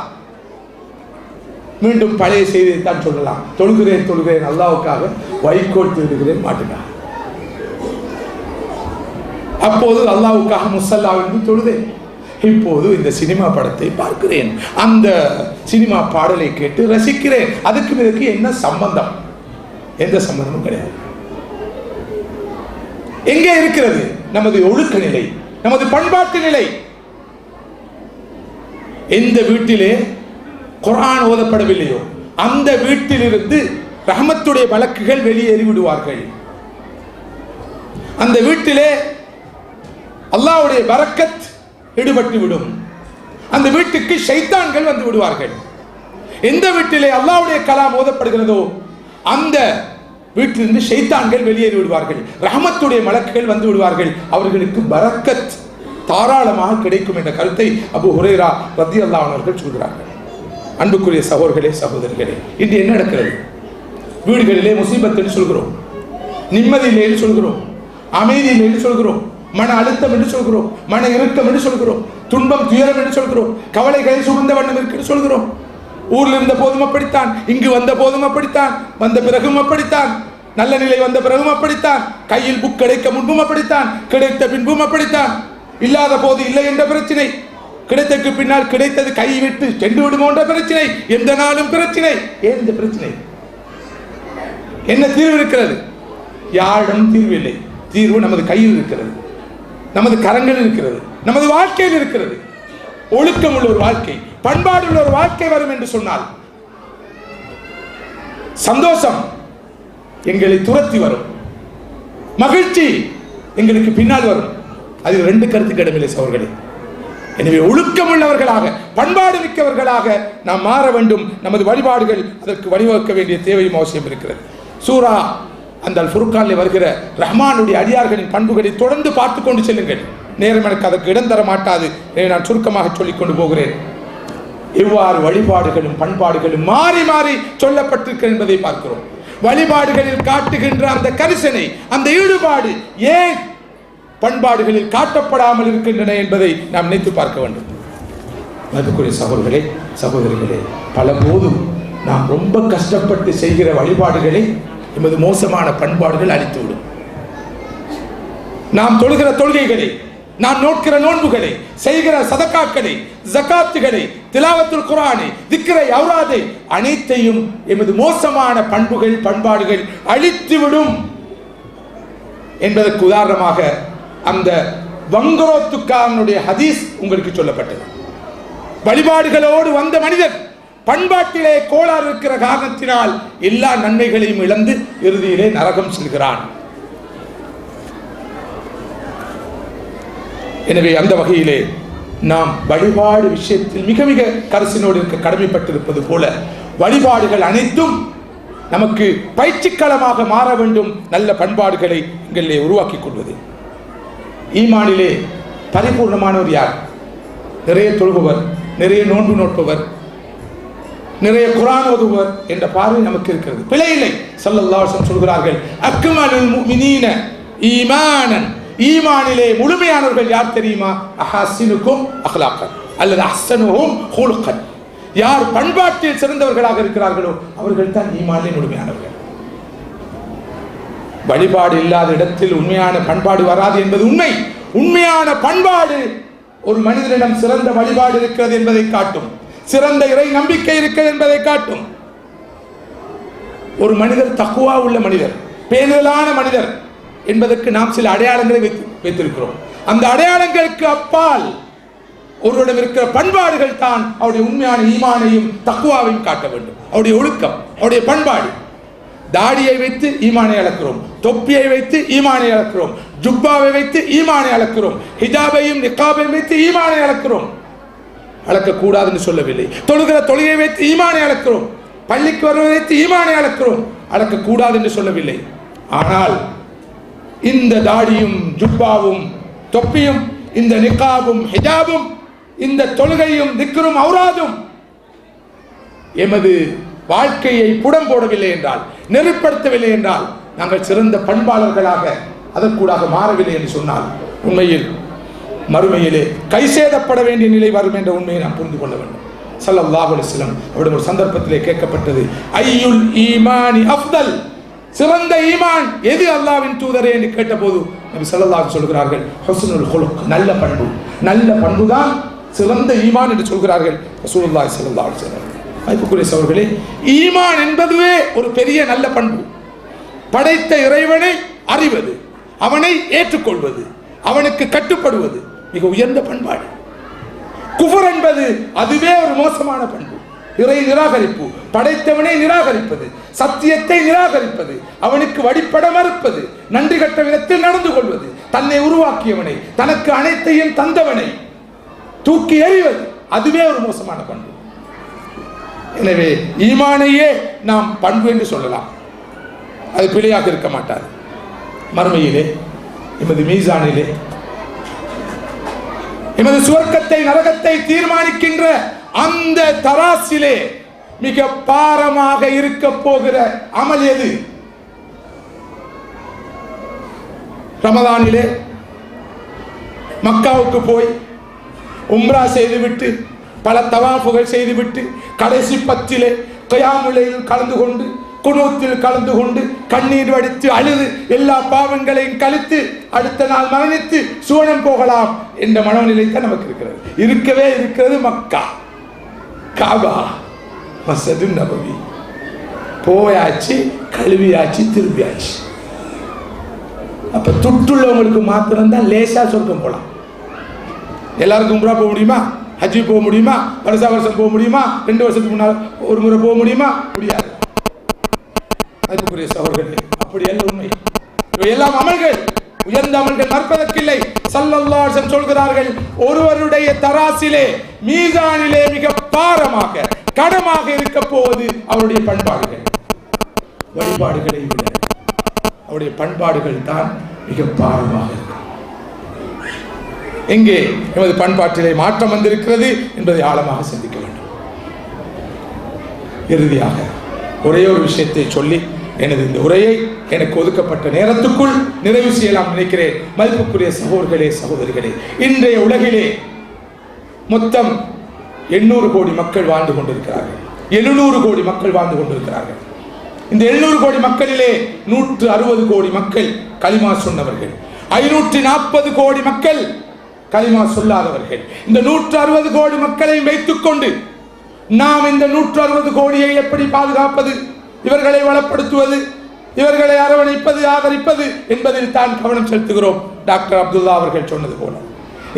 மீண்டும் பழைய செய்தியை தான் சொல்லலாம். தொழுகிறேன் அல்லாஹ்வுக்காக, வைக்கோல் திருடுகிறேன் மாட்டுக்காக. அப்போது அல்லாஹ்வுக்காக முஸல்லா என்று தொழுதேன். இப்போது இந்த சினிமா படத்தை பார்க்கிறேன், அந்த சினிமா பாடலை கேட்டு ரசிக்கிறேன். அதுக்கு இதற்கு என்ன சம்பந்தம்? எந்த சம்பந்தமும் கிடையாது. எங்கே இருக்கிறது நமது ஒழுக்க நிலை, நமது பண்பாட்டு நிலை? எந்த வீட்டிலே குர்ஆன் ஓதப்படவில்லையோ அந்த வீட்டிலிருந்து ரஹ்மத்துடைய மலக்குகள் வெளியேறி விடுவார்கள். அந்த வீட்டிலே அல்லாஹ்வுடைய பரக்கத் ஈடுபட்டு விடும். அந்த வீட்டுக்கு ஷைத்தான்கள் வந்து விடுவார்கள். எந்த வீட்டிலே அல்லாஹ்வுடைய கலாம் ஓதப்படுகிறதோ அந்த வீட்டிலிருந்து ஷைத்தான்கள் வெளியேறி விடுவார்கள். ரஹ்மத்துடைய மலக்குகள் வந்து விடுவார்கள். அவர்களுக்கு பரக்கத் தாராளமாக கிடைக்கும் என்ற கருத்தை அபூ ஹுரைரா ரலியல்லாஹு அன்ஹு அவர்கள் சொல்கிறார்கள். அன்புக்குரிய சகோதரர்களே, சகோதரிகளே, இன்று என்ன நடக்கிறது? வீடுகளிலே முசீபத் என்று சொல்கிறோம், நிம்மதி இல்லைன்னு சொல்கிறோம், அமைதி இல்லைன்னு சொல்கிறோம், மன அழுத்தம் என்று சொல்கிறோம், மன இறுக்கம் என்று சொல்கிறோம், துன்பம் துயரம் என்று சொல்கிறோம், கவலைகளை சுமந்த வண்ணம் இருக்கு சொல்கிறோம். ஊரில் இருந்த போதும் அப்படித்தான், இங்கு வந்த போதும் அப்படித்தான், வந்த பிறகும் அப்படித்தான், நல்ல நிலை வந்த பிறகும் அப்படித்தான், கையில் புக் கிடைக்க முன்பும் அப்படித்தான், கிடைத்த பின்பும் அப்படித்தான், இல்லாத போது இல்லை என்ற பிரச்சனை, கிடைத்தக்கு பின்னால் கிடைத்தது கை விட்டு சென்று விடுமோன்ற பிரச்சனை, எந்த நாளும் பிரச்சனை. ஏன் இந்த பிரச்சனை? என்ன தீர்வு இருக்கிறது? யாரிடம் தீர்வு இல்லை. தீர்வு நமது கையில் இருக்கிறது, நமது கரங்களில் இருக்கிறது, நமது வாழ்க்கையில் இருக்கிறது. ஒழுக்கம் உள்ள ஒரு வாழ்க்கை, பண்பாடு உள்ள ஒரு வாழ்க்கை வரும் என்று சொன்னால் சந்தோஷம் எங்களை துரத்தி வரும், மகிழ்ச்சி எங்களுக்கு பின்னால் வரும். அதில் 2 கருத்துக்கு இடமில்லை சகோதரர்களே. எனவே ஒழுக்கம் உள்ளவர்களாக, பண்பாடு மிக்கவர்களாக நாம் மாற வேண்டும். நமது வழிபாடுகள் அதற்கு வழிவகுக்க வேண்டிய தேவையும் அவசியம் இருக்கிறது. சூரா அந்த ஃபுர்கானில் வருகிற ரஹ்மானுடைய அடியார்களின் பண்புகளை தொடர்ந்து பார்த்து கொண்டு செல்லுங்கள். நேரம் எனக்கு அதற்கு இடம் தர மாட்டாது, நான் சுருக்கமாக சொல்லிக் கொண்டு போகிறேன். எவ்வாறு வழிபாடுகளும் பண்பாடுகளும் மாறி மாறி சொல்லப்பட்டிருக்கிறது என்பதை பார்க்கிறோம். வழிபாடுகளில் காட்டுகின்ற அந்த கரிசனை, அந்த ஈடுபாடு ஏன் பண்பாடுகளில் காட்டப்படாமல் இருக்கின்றன என்பதை நாம் நினைத்து பார்க்க வேண்டும். மதிப்புக்குரிய சகோதரர்களே, சகோதரிகளே, பல போதும் நாம் ரொம்ப கஷ்டப்பட்டு செய்கிற வழிபாடுகளை எமது மோசமான பண்பாடுகள் அழித்துவிடும். நாம் தொழுகிற தொழுகைகளை, நாம் நோக்கிற நோன்புகளை, செய்கிற சதக்காக்களை, ஜகாத்துகளை, திலாவத்துல் குர்ஆனை, திக்ரை, அவுராதை அனைத்தையும் எமது மோசமான பண்புகள் பண்பாடுகள் அழித்துவிடும் என்பதற்கு உதாரணமாக அந்த வங்குரோத்துக்காரனுடைய ஹதீஸ் உங்களுக்கு சொல்லப்பட்டது. வழிபாடுகளோடு வந்த மனிதர் பண்பாட்டிலே கோளாறு இருக்கிற காரணத்தினால் எல்லா நன்மைகளையும் இழந்து இறுதியிலே நரகம் செல்கிறான். எனவே அந்த வகையிலே நாம் வழிபாடு விஷயத்தில் மிக மிக கரிசனோடு இருக்க கடமைப்பட்டிருப்பது போல வழிபாடுகள் அனைத்தும் நமக்கு பயிற்சிக்களமாக மாற வேண்டும். நல்ல பண்பாடுகளை எங்களிலே உருவாக்கிக் கொள்வது. ஈமானிலே பரிபூர்ணமானவர் யார்? நிறைய தொழுபவர், நிறைய நோன்பு நோட்பவர், நிறைய குர்ஆன் ஓதுவர் என்ற பார்வை நமக்கு இருக்கிறது. பிழை இல்லை. ஸல்லல்லாஹு அலைஹி வஸல்லம் சொல்கிறார்கள், அக்மலுல் முஃமினீன ஈமானன், ஈமானிலே முழுமையானவர்கள் யார் தெரியுமா? அஹ்ஸனுக்கும் அக்லாகன் அல்லது அஹ்ஸனுஹும் ஹுலுகன். யார் பண்பாட்டில் சிறந்தவர்களாக இருக்கிறார்களோ அவர்கள் தான் ஈமானிலே முழுமையானவர்கள். வழிபாடு இல்லாத இடத்தில் உண்மையான பண்பாடு வராது என்பது உண்மை. உண்மையான பண்பாடு ஒரு மனிதனிடம் சிறந்த வழிபாடு இருக்கிறது என்பதை காட்டும், சிறந்த இறை நம்பிக்கை இருக்கிறது என்பதை காட்டும். ஒரு மனிதர் தக்குவா உள்ள மனிதர், பேணுதலான மனிதர் என்பதற்கு நாம் சில அடையாளங்களை வைத்திருக்கிறோம். அந்த அடையாளங்களுக்கு அப்பால் ஒருவரிடம் இருக்கிற பண்பாடுகள் தான் அவருடைய உண்மையான ஈமானையும் தக்குவாவையும் காட்ட வேண்டும். அவருடைய ஒழுக்கம், அவருடைய பண்பாடு. தாடியை வைத்து ஈமானை அளக்கிறோம், தொப்பியை வைத்து ஈமானை அளக்கிறோம், ஜுப்பாவை வைத்து ஈமானை அளக்கிறோம், ஹிஜாபையும் நிக்காபையும் வைத்து ஈமானை அளக்கிறோம். அளக்கக்கூடாது என்று சொல்லவில்லை. தொழுகிற தொழுகை வைத்து ஈமானை அளக்கிறோம், பள்ளிக்கு வருவதை வைத்து ஈமானை அளக்கிறோம், அளக்கக்கூடாது என்று சொல்லவில்லை. ஆனால் இந்த தாடியும் ஜுப்பாவும் தொப்பியும், இந்த நிக்காபும் ஹிஜாபும், இந்த தொழுகையும் திக்ரும் அவுராதும் எமது வாழ்க்கையை புடம் போடவில்லை என்றால், நெறிப்படுத்தவில்லை என்றால், நாங்கள் சிறந்த பண்பாளர்களாக அதற்கூடாக மாறவில்லை என்று சொன்னால் உண்மையில் மறுமையிலே கைசேதப்பட வேண்டிய நிலை வரும் என்ற உண்மையை நாம் புரிந்து கொள்ள வேண்டும். ஸல்லல்லாஹு அலைஹி வஸல்லம் அவருடைய ஒரு சந்தர்ப்பத்திலே கேட்கப்பட்டது, ஐயுல் ஈமானி அஃதல், சிறந்த ஈமான் எது அல்லாஹ்வின் தூதரே என்று கேட்டபோது நபி ஸல்லல்லாஹு அலைஹி சொல்கிறார்கள், ஹுஸ்னுல் குலுக், நல்ல பண்பு. நல்ல பண்புதான் சிறந்த ஈமான் என்று சொல்கிறார்கள் ரசூலுல்லாஹி ஸல்லல்லாஹு அலைஹி வஸல்லம். அன்புக்குரிய சகோதரர்களே, ஈமான் என்பதுவே ஒரு பெரிய நல்ல பண்பு. படைத்த இறைவனை அறிவது, அவனை ஏற்றுக்கொள்வது, அவனுக்கு கட்டுப்படுவது மிக உயர்ந்த பண்பாடு. குஃபர் என்பது அதுவே ஒரு மோசமான பண்பு. இறை நிராகரிப்பு, படைத்தவனை நிராகரிப்பது, சத்தியத்தை நிராகரிப்பது, அவனுக்கு வழிபட மறுப்பது, நன்றி கட்ட விதத்தில் நடந்து கொள்வது, தன்னை உருவாக்கியவனை, தனக்கு அனைத்தையும் தந்தவனை தூக்கி எறிவது, அதுவே ஒரு மோசமான பண்பு. எனவே ஈமானையே நாம் பண்பு என்று சொல்லலாம், அது பிழையாக இருக்க மாட்டாது. மறுமையிலே எமது மீசானிலே எமது சுவர்க்கத்தை நரகத்தை தீர்மானிக்கின்ற அந்த தராசிலே மிக பாரமாக இருக்க போகிற அமல் எது? ரமதானிலே மக்காவுக்கு போய் உம்ரா செய்துவிட்டு பல தவாஃபுகள் செய்துவிட்டு கடைசி 10 கியாமுலையில் கலந்து கொண்டு குனூத்தில் கலந்து கொண்டு கண்ணீர் வடித்து அழுது எல்லா பாவங்களையும் கழித்து அடுத்த நாள் மரணித்து சுவனம் போகலாம் என்ற மனோநிலை தான் நமக்கு இருக்கிறது. மக்கா, காபா, மஸ்ஜிது நபவி போயாச்சு, கழுவியாச்சு, திரும்பியாச்சு. அப்ப துட்டுள்ளவங்களுக்கு மாத்திரம்தான் லேசா சொர்க்கம் போலாம். எல்லாருக்கும் உம்ரா போக முடியுமா? ஹஜ்ஜி போக முடியுமா? வருஷம் போக முடியுமா? 2 வருஷத்துக்கு முன்னால் ஒரு முறை போக முடியுமா? முடியாது. அதுக்குரிய சகோதரர்களே, அப்படி அல்ல உண்மை. எல்லாம் அமல்கள், உயர்ந்த அமல்கள் மறுப்பதற்கில்லை. ஸல்லல்லாஹு அலைஹி வஸல்லம் சொல்கிறார்கள், ஒருவருடைய தராசிலே மீசானிலே மிக பாரமாக கடமாக இருக்க போவது அவருடைய பண்பாடுகள். வழிபாடுகளை விட அவருடைய பண்பாடுகள் தான் மிக பாரமாக இருக்கும். எங்கே எமது பண்பாட்டிலே மாற்றம் வந்திருக்கிறது என்பதை ஆழமாக சிந்திக்க வேண்டும். இறுதியாக ஒரே ஒரு விஷயத்தை சொல்லி எனது இந்த உரையை எனக்கு ஒதுக்கப்பட்ட நேரத்துக்குள் நிறைவு செய்யலாம் நினைக்கிறேன். மதிப்புக்குரிய சகோதரர்களே, சகோதரிகளே, இன்றைய உலகிலே மொத்தம் 800 கோடி மக்கள் வாழ்ந்து கொண்டிருக்கிறார்கள். 700 கோடி மக்கள் வாழ்ந்து கொண்டிருக்கிறார்கள். இந்த 700 கோடி மக்களிலே 160 கோடி மக்கள் கலிமா சொன்னவர்கள், 540 கோடி மக்கள் கலிமா சொல்லாதவர்கள். இந்த 160 கோடி மக்களை வைத்துக் கொண்டு நாம் இந்த 160 கோடியை எப்படி பாதுகாப்பது, இவர்களை வளப்படுத்துவது, இவர்களை அரவணைப்பது, ஆதரிப்பது என்பதில் தான் கவனம் செலுத்துகிறோம். டாக்டர் அப்துல்லா அவர்கள் சொன்னது போல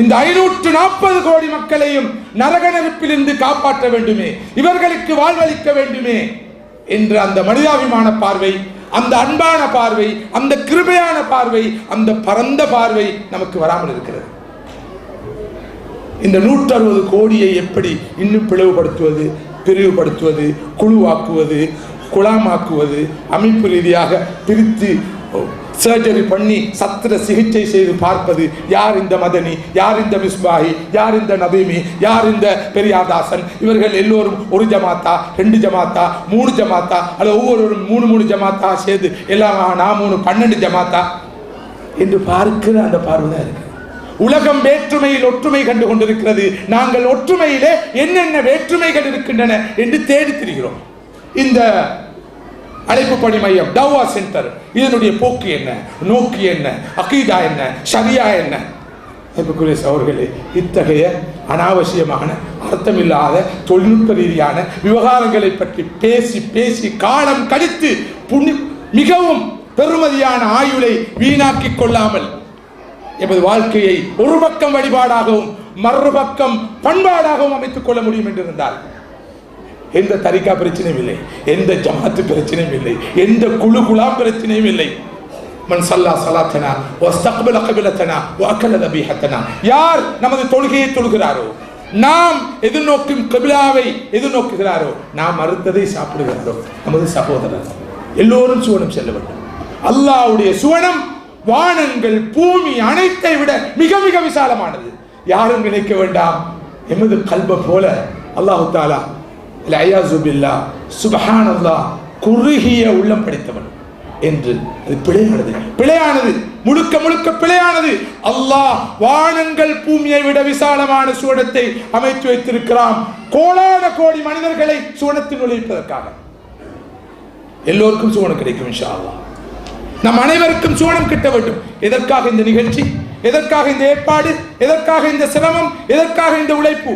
இந்த 540 கோடி மக்களையும் நரக நெருப்பிலிருந்து காப்பாற்ற வேண்டுமே, இவர்களுக்கு வாழ்வளிக்க வேண்டுமே என்ற அந்த மனிதாபிமான பார்வை, அந்த அன்பான பார்வை, அந்த கிருபையான பார்வை, அந்த பரந்த பார்வை நமக்கு வராமல் இருக்கிறது. இந்த 160 கோடியை எப்படி இன்னும் பிளவுபடுத்துவது, பிரிவுபடுத்துவது, குழுவாக்குவது, குழாமாக்குவது, அமைப்பு ரீதியாக பிரித்து சர்ஜரி பண்ணி சத்திர சிகிச்சை செய்து பார்ப்பது, யார் இந்த மதனி, யார் இந்த மிஸ்பாஹி, யார் இந்த நபீமி, யார் இந்த பெரியாதாசன், இவர்கள் எல்லோரும் ஒரு ஜமாத்தா, 2 ஜமாத்தா, 3 ஜமாத்தா, அல்லது ஒவ்வொருவரும் 3 ஜமாத்தா சேர்ந்து எல்லாம் நான் 3 12 ஜமாத்தா என்று பார்க்கிற அந்த பார்வை தான் இருக்கு. உலகம் வேற்றுமையில் ஒற்றுமை கண்டு கொண்டிருக்கிறது. நாங்கள் ஒற்றுமையிலே என்னென்ன வேற்றுமைகள் இருக்கின்றன என்று தேடி திரிகிறோம். இந்த அழைப்பு பணி மையம், தவா சென்டர், இதனுடைய போக்கு என்ன, நோக்கு என்ன, அகீதா என்ன, ஷரியா என்ன? அன்புக்குரிய சகோதரர்களே, இத்தகைய அனாவசியமான அர்த்தமில்லாத தொழில்நுட்ப ரீதியான விவகாரங்களை பற்றி பேசி பேசி காலம் கழித்து மிகவும் பெருமதியான ஆயுளை வீணாக்கிக் கொள்ளாமல் எமது வாழ்க்கையை ஒரு பக்கம் வழிபாடாகவும் மறுபக்கம் பண்பாடாகவும் அமைத்துக் கொள்ள முடியும் என்றிருந்தால் எந்த தரிகா பிரச்சனையும் இல்லை, எந்த ஜமாத்து பிரச்சனையும் இல்லை, எந்த குழா பிரச்சனையும் இல்லை. மன் ஸல்லா ஸலாத்தனா வஸ்தக்பல கிப்லத்தனா வஅகல தபீஹத்தனா, யார் நமது தொழுகையை தொழுகிறாரோ, நாம் எதிர்நோக்கும் கிப்லாவை எதிர்நோக்குகிறாரோ, நாம் மறுத்ததை சாப்பிடுகிறாரோ, நமது சகோதரர் எல்லோரும் சுவனம் செல்ல வேண்டும். அல்லாஹ்வுடைய சுவனம் வானங்கள் பூமி அனைத்தை விட மிக மிக விசாலமானது. யாரும் நினைக்க வேண்டாம் எமது கல்ப போல அல்லாஹு தஆலா லயஸு பில்லா சுப்ஹானல்லாஹ் குறுகிய உள்ளம் படைத்தவன் என்று. அது பிழையானது, முழுக்க முழுக்க பிழையானது. அல்லாஹ் வானங்கள் பூமியை விட விசாலமான சுவனத்தை அமைத்து வைத்திருக்கிறான், கோடான கோடி மனிதர்களை சுவனத்தில் நுழைப்பதற்காக. எல்லோருக்கும் சுவனம் கிடைக்கும் இன்ஷா அல்லாஹ். நம் அனைவருக்கும் சுவனம் கிட்ட வேண்டும். எதற்காக இந்த நிகழ்ச்சி, எதற்காக இந்த ஏற்பாடு, எதற்காக இந்த சிரமம், எதற்காக இந்த உழைப்பு?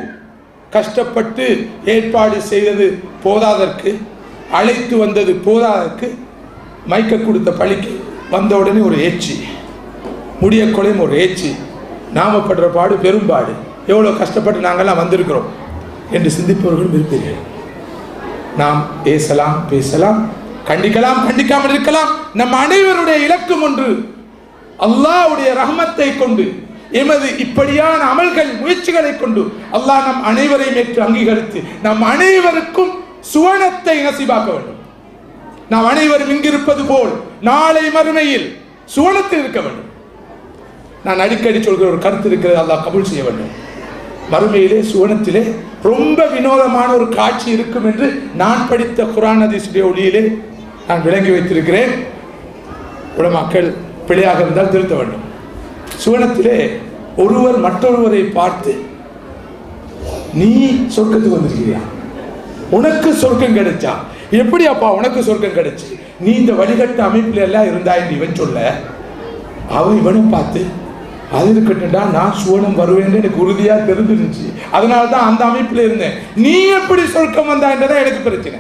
கஷ்டப்பட்டு ஏற்பாடு செய்தது போதாதற்கு, அழைத்து வந்தது போதாதற்கு, மைக்க கொடுத்த பழிக்கு வந்த உடனே ஒரு ஏச்சி, முடிய கொலையும் ஒரு ஏச்சி, நாமப்படுற பாடு பெரும்பாடு, எவ்வளோ கஷ்டப்பட்டு நாங்கள்லாம் வந்திருக்கிறோம் என்று சிந்திப்பவர்களும் இருப்பீர்கள். நாம் பேசலாம், பேசலாம், கண்டிக்கலாம், கண்டிக்காமல் இருக்கலாம். நம் அனைவருடைய இலக்கும் ஒன்று, அல்லாஹ்வுடைய ரஹ்மத்தை கொண்டு எமது இப்படியான அமல்கள் முயற்சிகளை கொண்டு அல்லாஹ் நம் அனைவரையும் ஏற்று அங்கீகரித்து நம் அனைவருக்கும் சுவனத்தை நசீபாக்க வேண்டும். நாம் அனைவரும் இங்கிருப்பது போல் நாளை மறுமையில் சுவனத்தில் இருக்க வேண்டும். நான் அடிக்கடி சொல்கிற ஒரு கருத்து இருக்கிறது, அல்லாஹ் கபூல் செய்ய வேண்டும். மறுமையிலே சுவனத்திலே ரொம்ப வினோதமான ஒரு காட்சி இருக்கும் என்று நான் படித்த குர்ஆன் ஹதீஸுடைய ஒளியிலே நான் விளங்கி வைத்திருக்கிறேன். உலமாக்கள் பிழையாக இருந்தால் திருத்த வேண்டும். சுவனத்திலே ஒருவர் மற்றொருவரை பார்த்து நீ சொர்க்கத்துக்கு வந்திருக்கிறியா, உனக்கு சொர்க்கம் கிடைச்சா, எப்படி அப்பா உனக்கு சொர்க்கம் கிடைச்சு, நீ இந்த வழிகட்ட அமைப்புல எல்லாம் இருந்தா என்று இவன் சொல்ல, அவன் இவனை பார்த்து அது இருக்கட்டும்டா, நான் சுவனம் வருவேன் எனக்கு உறுதியா தெரிஞ்சிருந்துச்சு, அதனால்தான் அந்த அமைப்புல இருந்தேன், நீ எப்படி சொர்க்கம் வந்தா என்றதான் எனக்கு பிரச்சனை.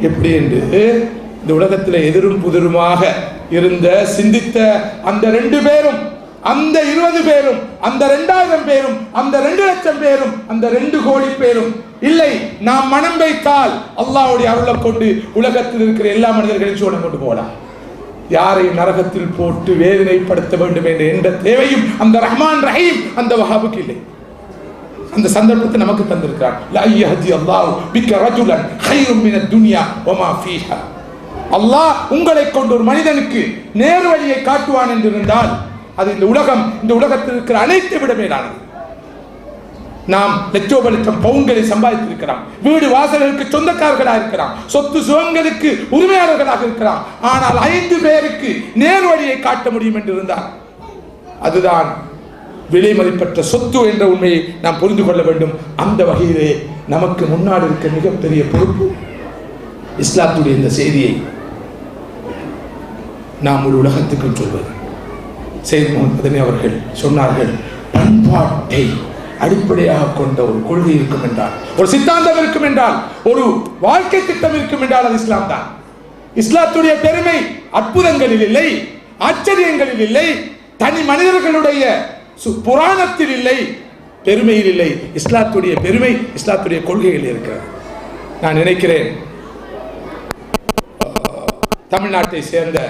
எப்படி என்று இந்த உலகத்தில் எதிரும் புதிருமாக இருந்த சிந்தித்த அந்த 2 பேரும், அந்த 20 பேரும், அந்த 2000 பேரும், அந்த 2 லட்சம் பேரும், அந்த 2 கோடி பேரும் இல்லை, நாம் மனம் வைத்தால் அல்லாஹ்வுடைய அருளை கொண்டு உலகத்தில் இருக்கிற எல்லா மனிதர்களையும் சோழம் கொண்டு போகலாம். யாரை நரகத்தில் போட்டு வேதனைப்படுத்த வேண்டும் என்ற எந்த தேவையும் அந்த ரஹ்மான் ரஹீம் அந்த வஹாபுக்கு இல்லை. அந்த சந்தர்ப்பத்தை நமக்கு தந்திருக்கிறார். லா யஹ்தி அல்லாஹு பிக ரஜுலன் கைரும் மினத் துன்யா வமா ஃபீஹா. அல்லாஹ் உங்களை கொண்டு ஒரு மனிதனுக்கு நேர் வழியை காட்டுவான் என்று இருந்தால் அது இந்த உலகத்தில் இருக்கிற அனைத்து விட மேலானது. நாம் லட்சோபலட்சம் பவுன்களை சம்பாதித்திருக்கிறோம், வீடு வாசல்களுக்கு சொந்தக்காரர்களாக இருக்கிறோம், சொத்து சுகங்களுக்கு உரிமையாளர்களாக இருக்கிறோம். ஆனால் 5 பேருக்கு நேர் வழியை காட்ட முடியும் என்று இருந்தால் அதுதான் விலை மதிப்பற்ற சொத்து என்ற உண்மையை நாம் புரிந்து கொள்ள வேண்டும். அந்த வகையிலே நமக்கு முன்னாடி இருக்க மிகப்பெரிய பொறுப்பு இஸ்லாத்துடைய இந்த செய்தியை நாம் ஒரு உலகத்துக்கு சொல்வது. சையத் முஹம்மது மதனி அவர்கள் சொன்னார்கள், பண்பாட்டை அடிப்படையாக கொண்ட ஒரு கொள்கை இருக்கும் என்றால், ஒரு சித்தாந்தம் இருக்கும் என்றால், ஒரு வாழ்க்கை திட்டம் இருக்கும் என்றால் அது இஸ்லாம் தான். இஸ்லாத்துடைய பெருமை அற்புதங்களில் இல்லை, ஆச்சரியங்களில் இல்லை, தனி மனிதர்களுடைய புராணத்தில் இல்லை, பெருமையில் இல்லை. இஸ்லாத்துடைய பெருமை இஸ்லாத்துடைய கொள்கைகள் இருக்கிறது. நான் நினைக்கிறேன் தமிழ்நாட்டை சேர்ந்த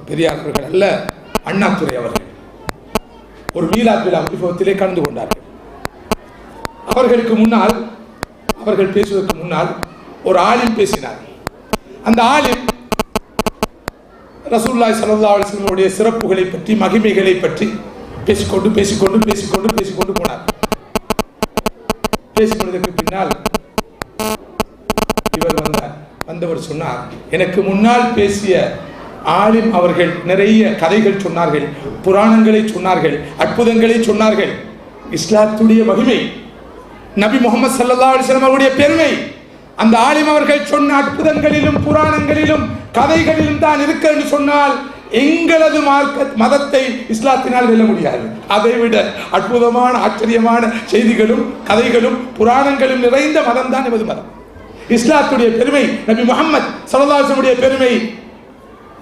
பெரியார்கள் அல்ல, அண்ணாதுரை அவர்கள் ஒரு மீலாத் விழா வைபவத்திலே கலந்து கொண்டார்கள். அவர்களுக்கு முன்னால், அவர்கள் பேசுவதற்கு முன்னால் ஒரு ஆலிம் பேசினார். அந்த ஆலிம் ரசூலுல்லாஹி ஸல்லல்லாஹு அலைஹி வஸல்லம் உடைய சிறப்புகளை பற்றி, மகிமைகளை பற்றி பேசிக்கொண்டு போனார். பேசிக்கொண்டதற்கு பின்னால் இவர் வந்தவர் சொன்னார், எனக்கு முன்னால் பேசிய ஆலிம் அவர்கள் நிறைய கதைகள் சொன்னார்கள், புராணங்களை சொன்னார்கள், அற்புதங்களை சொன்னார்கள். இஸ்லாத்துடைய மகிமை, நபி முஹம்மது ஸல்லல்லாஹு அலைஹி வஸல்லம் அவருடைய பெருமை அந்த ஆலிம் அவர்கள் சொன்ன அற்புதங்களிலும் புராணங்களிலும் கதைகளிலும் தான் இருக்கு என்று சொன்னால் எங்களது மதத்தை இஸ்லாத்தினால் வெல்ல முடியாது. அதைவிட அற்புதமான ஆச்சரியமான செய்திகளும் கதைகளும் புராணங்களும் நிறைந்த மதம் தான் எமது மதம். இஸ்லாத்துடைய பெருமை, நபி முஹம்மது ஸல்லல்லாஹு அலைஹி வஸல்லம் பெருமை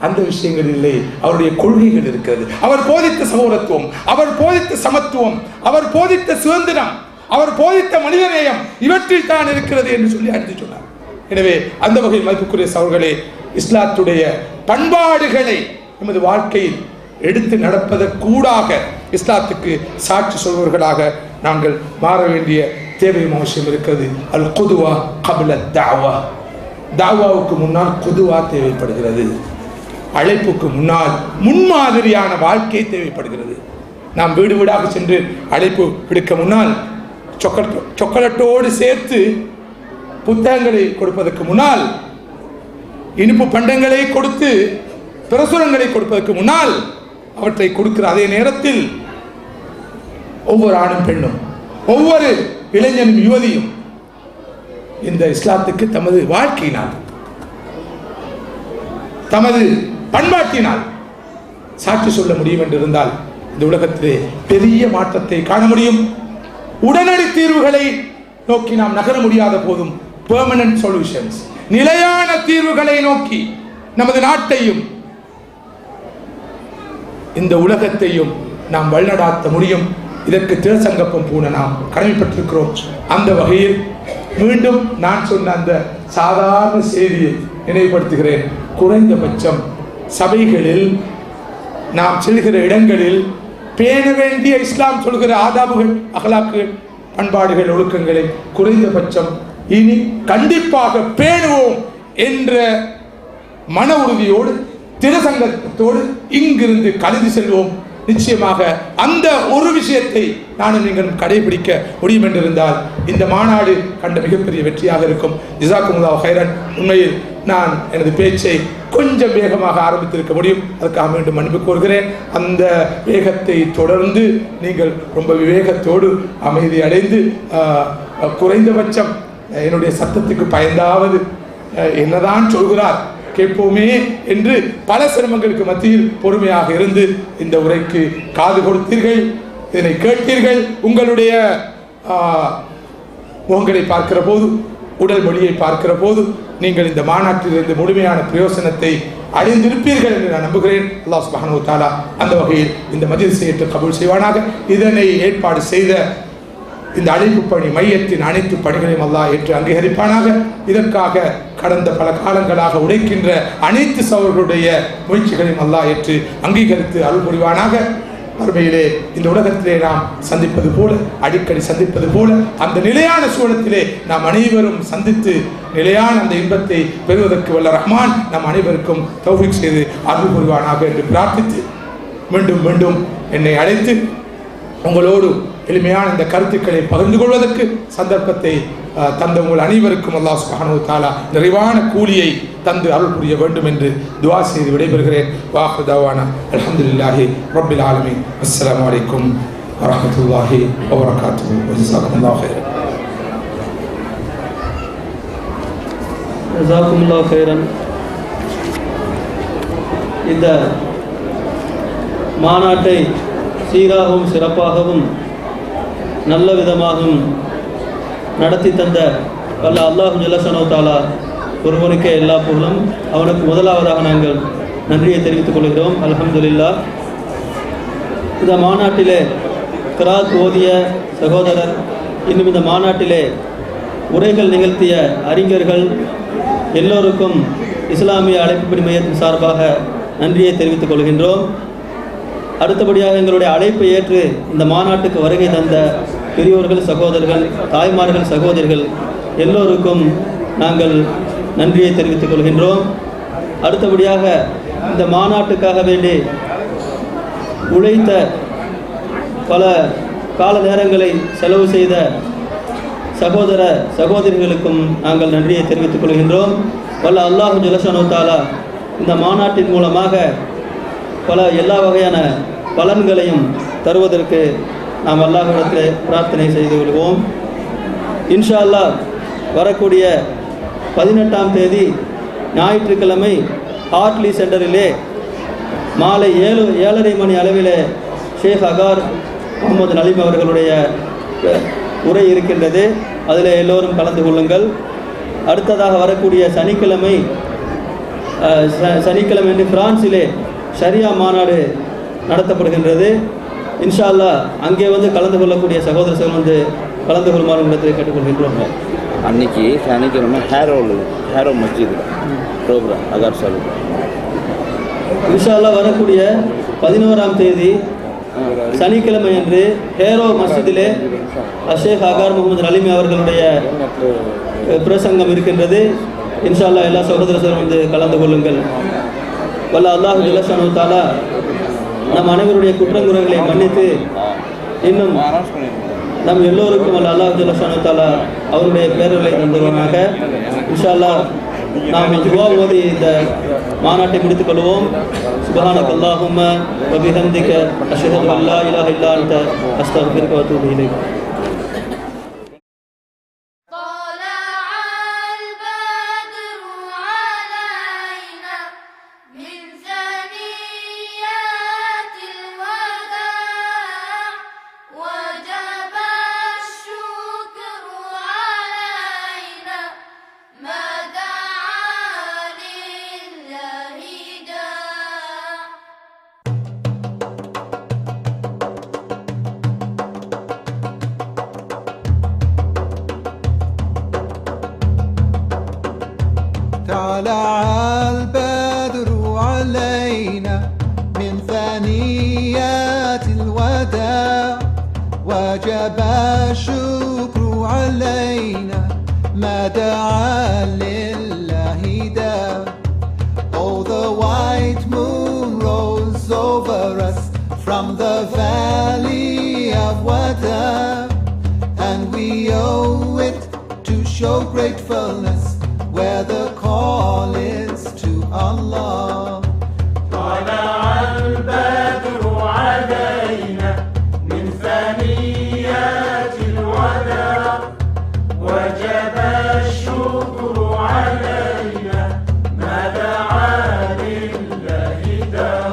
அந்த விஷயங்கள் இல்லை, அவருடைய கொள்கைகள் இருக்கிறது. அவர் போதித்த சகோதரத்துவம், அவர் போதித்த சமத்துவம், அவர் போதித்த சுதந்திரம், அவர் போதித்த மனிதநேயம் இவற்றில் தான் இருக்கிறது என்று சொல்லி அடித்து சொன்னார். எனவே அந்த வகையில் மதிப்புக்குரிய சகோதரர்களே, இஸ்லாத்துடைய பண்பாடுகளை நமது வாழ்க்கையில் எடுத்து நடப்பதற்கூடாக இஸ்லாத்துக்கு சாட்சி சொல்பவர்களாக நாங்கள் மாற வேண்டிய தேவையும் அவசியம் இருக்கிறது. அல் குதுவா கபில தாவா, தாவாவுக்கு முன்னால் குதுவா தேவைப்படுகிறது. அழைப்புக்கு முன்னால் முன்மாதிரியான வாழ்க்கை தேவைப்படுகிறது. நாம் வீடு வீடாக சென்று அழைப்பு விடுக்க முன்னால் சொக்கலட்டோடு சேர்த்து புத்தகங்களை கொடுப்பதற்கு முன்னால், இனிப்பு பண்டங்களை கொடுத்து பிரசுரங்களை கொடுப்பதற்கு முன்னால் அவற்றை கொடுக்கிற அதே நேரத்தில் ஒவ்வொரு ஆணும் பெண்ணும், ஒவ்வொரு இளைஞனும் யுவதியும் இந்த இஸ்லாத்துக்கு தமது வாழ்க்கையினால், தமது பண்பாட்டினால் சாட்சி சொல்ல முடியும் என்று இருந்தால் இந்த உலகத்திலே பெரிய மாற்றத்தை காண முடியும். உடனடி தீர்வுகளை நோக்கி நாம் நகர முடியாத போதும் பெர்மனன்ட் சொல்யூஷன்ஸ், நிலையான தீர்வுகளை நோக்கி நமது நாட்டையும் இந்த உலகத்தையும் நாம் வழிநடாத்த முடியும். இதற்கு திருசங்கப்பம் பூண நாம் கடமைப்பட்டிருக்கிறோம். அந்த வகையில் மீண்டும் நான் சொன்ன அந்த சாதாரண செய்தியை நினைவுபடுத்துகிறேன். குறைந்தபட்சம் சபைகளில், நாம் செல்கிற இடங்களில் பேண வேண்டிய இஸ்லாம் சொல்கிற ஆதாபுகள், அகலாக்குகள், பண்பாடுகள், ஒழுக்கங்களை குறைந்தபட்சம் இனி கண்டிப்பாக பேணுவோம் என்ற மன உறுதியோடு திருசங்கத்தோடு இங்கிருந்து கலந்து செல்வோம். நிச்சயமாக அந்த ஒரு விஷயத்தை நானும் நீங்களும் கடைபிடிக்க முடியும் என்றிருந்தால் இந்த மாநாடு கண்ட மிகப்பெரிய வெற்றியாக இருக்கும். ஜஸாக்குமுல்லாஹ் ஹைரன். உண்மையில் நான் எனது பேச்சை கொஞ்சம் வேகமாக ஆரம்பித்திருக்க முடியும், அதுக்காக மீண்டும் மன்னிப்பு கோருகிறேன். அந்த வேகத்தை தொடர்ந்து நீங்கள் ரொம்ப விவேகத்தோடு அமைதி அடைந்து குறைந்தபட்சம் என்னுடைய சத்தத்துக்கு பயந்தாவது என்னதான் சொல்கிறார் கேட்போமே என்று பல சிரமங்களுக்கு மத்தியில் பொறுமையாக இருந்து இந்த உரைக்கு காது கொடுத்தீர்கள், இதனை கேட்டீர்கள். உங்களுடைய முகங்களை பார்க்கிற போது, உடல் மொழியை பார்க்கிற போது நீங்கள் இந்த மாநாட்டிலிருந்து முழுமையான பிரயோசனத்தை அடைந்திருப்பீர்கள் என்று நான் நம்புகிறேன். அல்லாஹ் சுப்ஹானஹு வ தஆலா அந்த வகையில் இந்த மஜ்லிஸை ஏற்று கபூல் செய்வானாக. இதனை ஏற்பாடு செய்த இந்த அழைப்பு பணி மையத்தின் அனைத்து பணிகளையும் அல்லாஹ் ஏற்று அங்கீகரிப்பானாக. இதற்காக கடந்த பல காலங்களாக உழைக்கின்ற அனைத்து சகோதரர்களுடைய முயற்சிகளையும் அல்லாஹ் ஏற்று அங்கீகரித்து அருள் புரிவானாக. மறுமையிலே இந்த உலகத்திலே நாம் சந்திப்பது போல, அடிக்கடி சந்திப்பது போல, அந்த நிலையான சூழத்திலே நாம் அனைவரும் சந்தித்து நிலையான அந்த இன்பத்தை பெறுவதற்கு வல்ல ரஹ்மான் நம் அனைவருக்கும் தௌஃபீக் செய்து அருள் புரிவானாக என்று பிரார்த்தித்து மீண்டும் மீண்டும் என்னை அழைத்து உங்களோடு எளிமையான இந்த கருத்துக்களை பகிர்ந்து கொள்வதற்கு சந்தர்ப்பத்தை தந்த உங்கள் அனைவருக்கும் அல்லாஹ் சுப்ஹானஹு வ தஆலா நிறைவான கூலியை தந்து அருள் புரிய வேண்டும் என்று துஆ செய்து விடைபெறுகிறேன். வாஹிரு தஅவானா அல்ஹம்துலில்லாஹி ரப்பில் ஆலமீன். அஸ்ஸலாமு அலைக்கும் வரஹ்மத்துல்லாஹி வ பரகாத்துஹு. ஜஸாக்குமுல்லாஹு கைரன். ஜஸாக்குமுல்லாஹு கைரன். இந்த மாநாட்டை சீராகவும் சிறப்பாகவும் நல்ல விதமாகவும் நடத்தி தந்த வல்ல அல்லாஹ் ஜல்லஷானஹு தஆலா ஒருவனுக்கே எல்லா புகழும். அவனுக்கு முதலாவதாக நாங்கள் நன்றியை தெரிவித்துக் கொள்கிறோம். அல்ஹம்துலில்லாஹ். இந்த மாநாட்டிலே கிராத் ஓதிய சகோதரர், இன்னும் இந்த மாநாட்டிலே உரைகள் நிகழ்த்திய அறிஞர்கள் எல்லோருக்கும் இஸ்லாமிய அழைப்பு பணி மையத்தின் சார்பாக நன்றியை தெரிவித்துக் கொள்கின்றோம். அடுத்தபடியாக எங்களுடைய அழைப்பை ஏற்று இந்த மாநாட்டுக்கு வருகை தந்த பெரியோர்கள், சகோதரர்கள், தாய்மார்கள், சகோதரிகள் எல்லோருக்கும் நாங்கள் நன்றியை தெரிவித்துக் கொள்கின்றோம். அடுத்தபடியாக இந்த மாநாட்டுக்காக வேண்டி உழைத்த, பல கால நேரங்களை செலவு செய்த சகோதர சகோதரிகளுக்கும் நாங்கள் நன்றியை தெரிவித்துக் கொள்கின்றோம். வல்ல அல்லாஹ் ஜல்லஷானஹு தஆலா இந்த மாநாட்டின் மூலமாக எல்லா வகையான பலன்களையும் தருவதற்கு நாம் அல்லாஹ்விடத்தில் பிரார்த்தனை செய்து கொள்வோம். இன்ஷா அல்லாஹ் வரக்கூடிய 18ஆம் தேதி ஞாயிற்றுக்கிழமை ஹார்ட்லி சென்டரிலே மாலை 7:30 மணி அளவில் ஷேக் அகார் முகமது நலீம் அவர்களுடைய உரை இருக்கின்றது. அதில் எல்லோரும் கலந்து கொள்ளுங்கள். அடுத்ததாக வரக்கூடிய சனிக்கிழமை பிரான்சிலே ஷரியா மாநாடு நடத்தப்படுகின்றது. இன்ஷா அல்லாஹ் அங்கே வந்து கலந்து கொள்ளக்கூடிய சகோதரர்கள் வந்து கலந்து கொள்ளுமாறு இடத்தில் கேட்டுக்கொள்கின்றோம். அன்னைக்கு சனிக்கிழமை ஹேரோ மஸ்ஜித் ப்ரோக்ராம் அகார் சார். இன்ஷா அல்லாஹ் வரக்கூடிய 11ஆம் தேதி சனிக்கிழமை அன்று ஹேரோ மஸ்ஜிதிலே ஷேக் அகார் முகமது நலீம் அவர்களுடைய பிரசங்கம் இருக்கின்றது. இன்ஷா அல்லாஹ் எல்லா சகோதரர்களும் வந்து கலந்து கொள்ளுங்கள். வல்ல அல்லாஹ் ஜல்லஷானஹு தஆலா நம் அனைவருடைய குற்றங்குறைகளை மன்னித்து இன்னும் நம் எல்லோருக்கும் வல்ல அல்லாஹ் ஜல்லஷானஹு தஆலா அவருடைய பேரர்களை தந்துருவானாக. இன்ஷா அல்லாஹ் நாம் துஆ ஓதி இந்த மாநாட்டை முடித்துக் கொள்வோம். சுப்ஹானக அல்லாஹும்ம வ பிஹம்திக அஷ்ஹது அல்லா இலாஹ இல்லா அன்த அஸ்தக்ஃபிருக வ அத்தூபு இலைக். طلع البدر علينا من ثنيات الوداع وجب الشكر علينا ما دعا لله داع. Oh, the white moon rose over us from the show gratefulness where the call is to Allah. طلع البدر علينا من ثنيات الوداع وجب الشكر علينا ما دعا لله داع.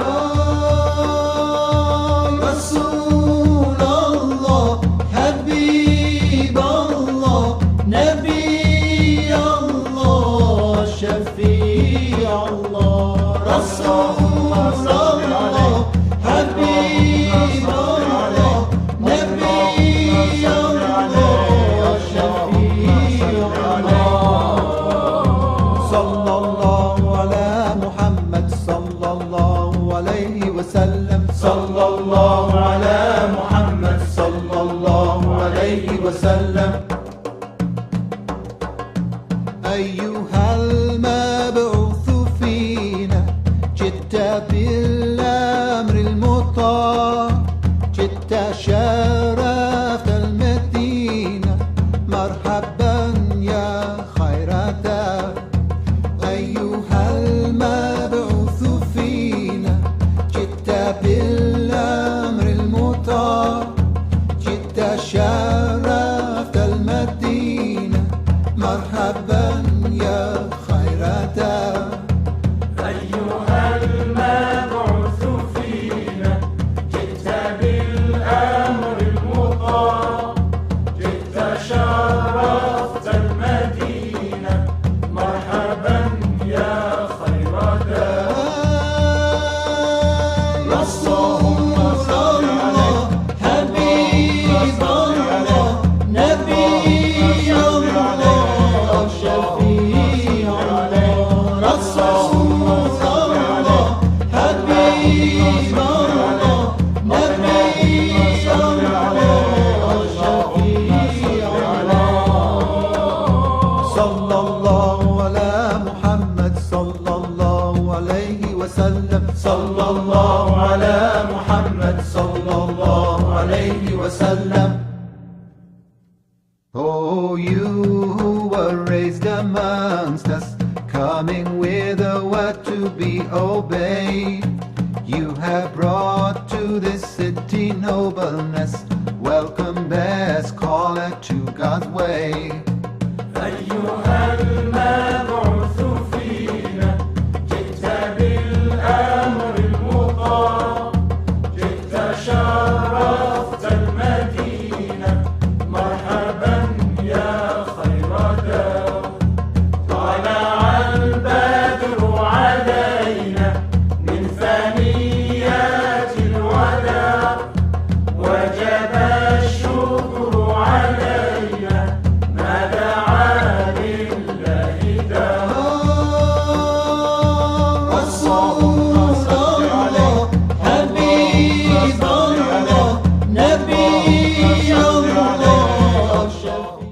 رسول الله حبيب الله نبي الله شفيع الله. رسول الله حبيب الله نبي الله شفيع الله. صلى الله على محمد صلى الله عليه وسلم. صلى الله على محمد صلى الله عليه وسلم. أيها المبعوث فينا جئت بالأمر المطاع جئت شرفت المدينة مرحبا يا خير دار. أيها المبعوث فينا جئت بالأمر المطاع جئت شرفت المدينة مرحبا يا خير دار. أيها المبعوث فينا جئت بالأمر المطاع جئت شرفت المدينة مرحبا يا خير دار. رسول الله حبيب الله نبي الله شفيع الله. رسول الله حبيب الله نبي الله شفيع الله. صلى الله على محمد صلى الله عليه وسلم. صلى الله على محمد صلى الله عليه وسلم. Oh, you who were raised amongst us, coming with a word to be obeyed. You have brought to this city nobleness. Welcome, best caller to God's way. أيها